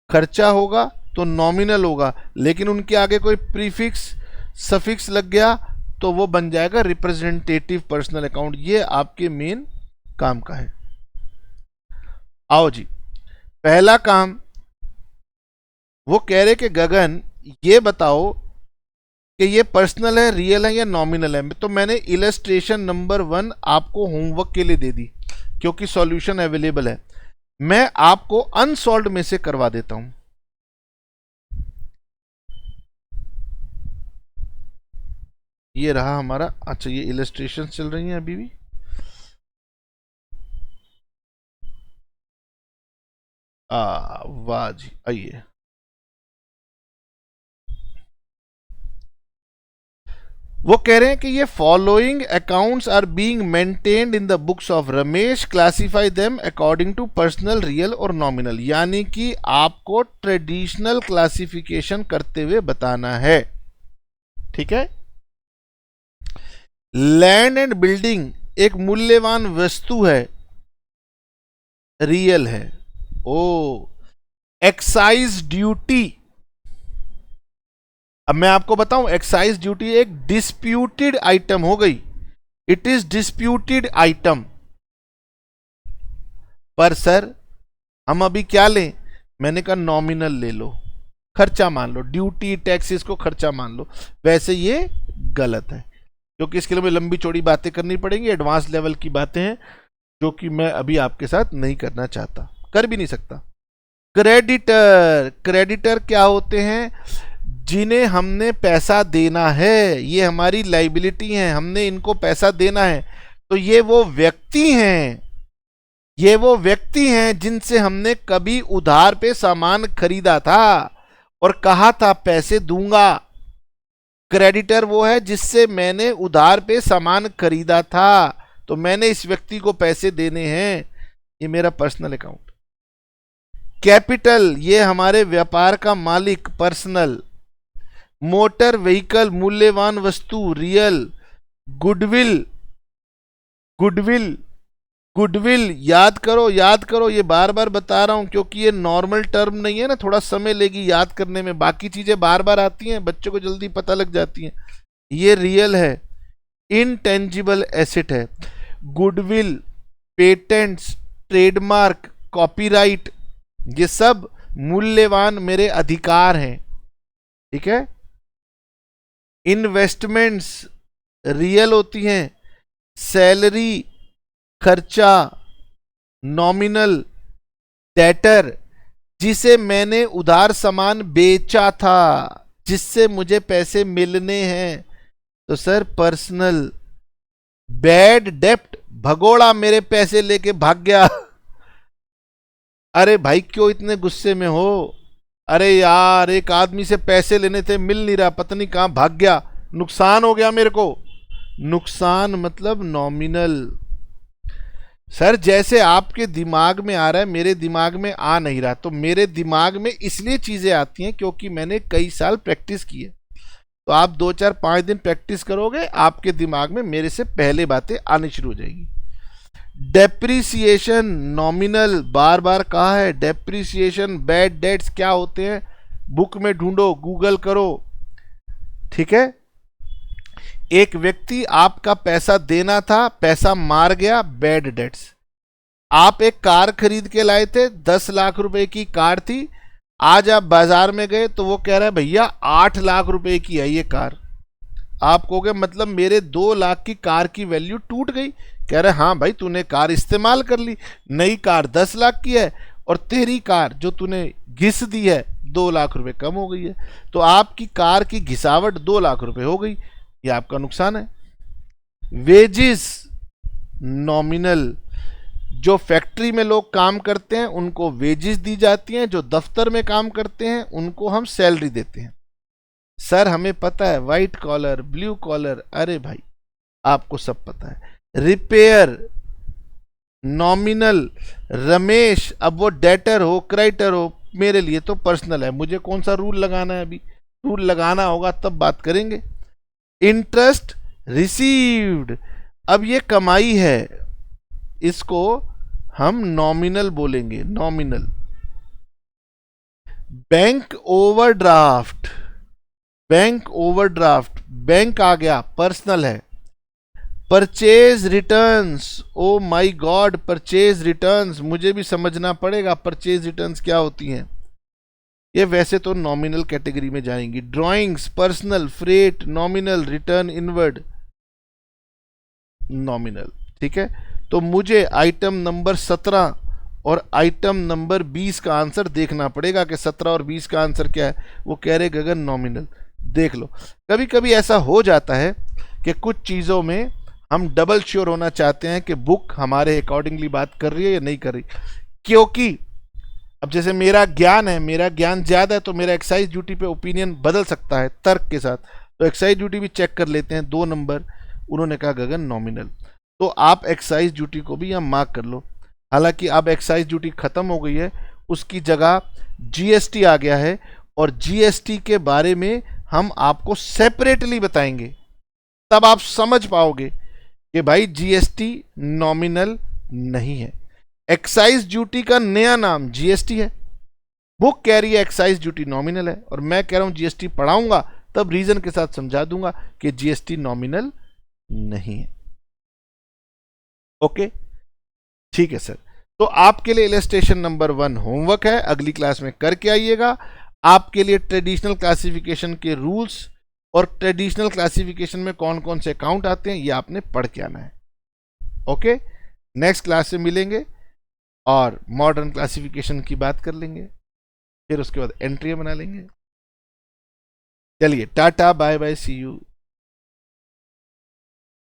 खर्चा होगा तो नॉमिनल होगा, लेकिन उनके आगे कोई प्रीफिक्स सफिक्स लग गया तो वो बन जाएगा रिप्रेजेंटेटिव पर्सनल अकाउंट। ये आपके मेन काम का है। आओ जी, पहला काम वो कह रहे कि गगन ये बताओ कि ये पर्सनल है, रियल है या नॉमिनल है। तो मैंने इलस्ट्रेशन नंबर 1 आपको होमवर्क के लिए दे दी क्योंकि सॉल्यूशन अवेलेबल है। मैं आपको अनसॉल्व्ड में से करवा देता हूं। ये रहा हमारा, अच्छा ये इलस्ट्रेशन चल रही हैं अभी भी। वाह जी, आइए। वो कह रहे हैं कि ये following accounts are being maintained in the books of Ramesh, classify them according to personal, real और नॉमिनल। यानी कि आपको ट्रेडिशनल क्लासिफिकेशन करते हुए बताना है, ठीक है। लैंड एंड बिल्डिंग एक मूल्यवान वस्तु है, रियल है। ओ, एक्साइज ड्यूटी, अब मैं आपको बताऊं एक्साइज ड्यूटी एक डिस्प्यूटेड आइटम हो गई, इट इज डिस्प्यूटेड आइटम। पर सर हम अभी क्या लें, मैंने कहा नॉमिनल ले लो, खर्चा मान लो, ड्यूटी टैक्सेस को खर्चा मान लो। वैसे ये गलत है, क्योंकि इसके लिए मुझे लंबी चौड़ी बातें करनी पड़ेंगी, एडवांस लेवल की बातें हैं जो कि मैं अभी आपके साथ नहीं करना चाहता, कर भी नहीं सकता। क्रेडिटर, क्रेडिटर क्या होते हैं? जिन्हें हमने पैसा देना है, ये हमारी लाइबिलिटी है, हमने इनको पैसा देना है। तो ये वो व्यक्ति हैं, ये वो व्यक्ति हैं जिनसे हमने कभी उधार पे सामान खरीदा था और कहा था पैसे दूंगा। क्रेडिटर वो है जिससे मैंने उधार पे सामान खरीदा था, तो मैंने इस व्यक्ति को पैसे देने हैं, ये मेरा पर्सनल अकाउंट। कैपिटल, ये हमारे व्यापार का मालिक, पर्सनल। मोटर व्हीकल, मूल्यवान वस्तु, रियल। गुडविल, गुडविल, गुडविल, याद करो याद करो, ये बार बार बता रहा हूं क्योंकि ये नॉर्मल टर्म नहीं है ना, थोड़ा समय लेगी याद करने में, बाकी चीजें बार बार आती हैं, बच्चों को जल्दी पता लग जाती हैं। ये रियल है। इनटेंजिबल एसेट है। गुडविल, पेटेंट्स, ट्रेडमार्क, कॉपीराइट, ये सब मूल्यवान मेरे अधिकार हैं, ठीक है। इन्वेस्टमेंट्स रियल होती हैं। सैलरी, खर्चा, नॉमिनल। डेटर, जिसे मैंने उधार सामान बेचा था, जिससे मुझे पैसे मिलने हैं, तो सर पर्सनल। बैड डेप्ट, भगोड़ा मेरे पैसे लेके भाग गया। अरे भाई क्यों इतने गुस्से में हो? अरे यार एक आदमी से पैसे लेने थे, मिल नहीं रहा, पता नहीं कहां भाग गया, नुकसान हो गया मेरे को। नुकसान मतलब नॉमिनल। सर जैसे आपके दिमाग में आ रहा है मेरे दिमाग में आ नहीं रहा, तो मेरे दिमाग में इसलिए चीजें आती हैं क्योंकि मैंने कई साल प्रैक्टिस की है। तो आप 2-4-5 दिन प्रैक्टिस करोगे, आपके दिमाग में मेरे से पहले बातें आनी शुरू हो जाएगी। डेप्रिसिएशन, नॉमिनल, बार बार कहा है। डेप्रिसिएशन, बैड डेट्स क्या होते हैं? बुक में ढूंढो, गूगल करो, ठीक है। एक व्यक्ति आपका पैसा देना था, पैसा मार गया, बैड डेट्स। आप एक कार खरीद के लाए थे, 10 लाख रुपए की कार थी, आज आप बाजार में गए तो वो कह रहा है भैया 8 लाख रुपए की है ये कार। आप कहोगे मतलब मेरे 2 लाख की कार की वैल्यू टूट गई? कह रहे हाँ भाई तूने कार इस्तेमाल कर ली, नई कार 10 लाख की है और तेरी कार जो तूने घिस दी है 2 लाख रुपए कम हो गई है, तो आपकी कार की घिसावट 2 लाख रुपए हो गई, ये आपका नुकसान है। वेजिस, नॉमिनल, जो फैक्ट्री में लोग काम करते हैं उनको वेजिस दी जाती हैं, जो दफ्तर में काम करते हैं उनको हम सैलरी देते हैं। सर हमें पता है, व्हाइट कॉलर, ब्लू कॉलर, अरे भाई आपको सब पता है। Repair, nominal. रमेश, अब वो डेटर हो क्रेडिटर हो, मेरे लिए तो पर्सनल है, मुझे कौन सा रूल लगाना है? अभी रूल लगाना होगा तब बात करेंगे। इंटरेस्ट रिसीव्ड, अब ये कमाई है, इसको हम नॉमिनल बोलेंगे, nominal. Bank overdraft, bank overdraft, bank आ गया, पर्सनल है। Purchase returns, oh my god, purchase returns मुझे भी समझना पड़ेगा, परचेज रिटर्न्स क्या होती हैं। ये वैसे तो नॉमिनल कैटेगरी में जाएंगी। Drawings, personal. Freight, nominal. Return inward, nominal, ठीक है। तो मुझे आइटम नंबर 17 और आइटम नंबर 20 का आंसर देखना पड़ेगा कि 17 और 20 का आंसर क्या है। वो कह रहे गगन नॉमिनल, देख लो। कभी कभी ऐसा हो जाता है कि कुछ चीज़ों में हम डबल श्योर होना चाहते हैं कि बुक हमारे अकॉर्डिंगली बात कर रही है या नहीं कर रही, क्योंकि अब जैसे मेरा ज्ञान है, मेरा ज्ञान ज़्यादा है, तो मेरा एक्साइज ड्यूटी पे ओपिनियन बदल सकता है तर्क के साथ। तो एक्साइज ड्यूटी भी चेक कर लेते हैं। 2 नंबर उन्होंने कहा गगन नॉमिनल, तो आप एक्साइज ड्यूटी को भी यहाँ मार्क कर लो। हालांकि अब एक्साइज ड्यूटी खत्म हो गई है, उसकी जगह जीएसटी आ गया है, और जीएसटी के बारे में हम आपको सेपरेटली बताएंगे, तब आप समझ पाओगे कि भाई जीएसटी नॉमिनल नहीं है। एक्साइज ड्यूटी का नया नाम जीएसटी है। बुक कह रही है एक्साइज ड्यूटी नॉमिनल है, और मैं कह रहा हूं जीएसटी पढ़ाऊंगा तब रीजन के साथ समझा दूंगा कि जीएसटी नॉमिनल नहीं है। ओके, ठीक है सर। तो आपके लिए इलस्ट्रेशन नंबर 1 होमवर्क है, अगली क्लास में करके आइएगा। आपके लिए ट्रेडिशनल क्लासिफिकेशन के रूल्स और ट्रेडिशनल क्लासिफिकेशन में कौन कौन से अकाउंट आते हैं ये आपने पढ़ के आना है। ओके, नेक्स्ट क्लास में मिलेंगे और मॉडर्न क्लासिफिकेशन की बात कर लेंगे, फिर उसके बाद एंट्री बना लेंगे। चलिए, tata, bye bye, see you.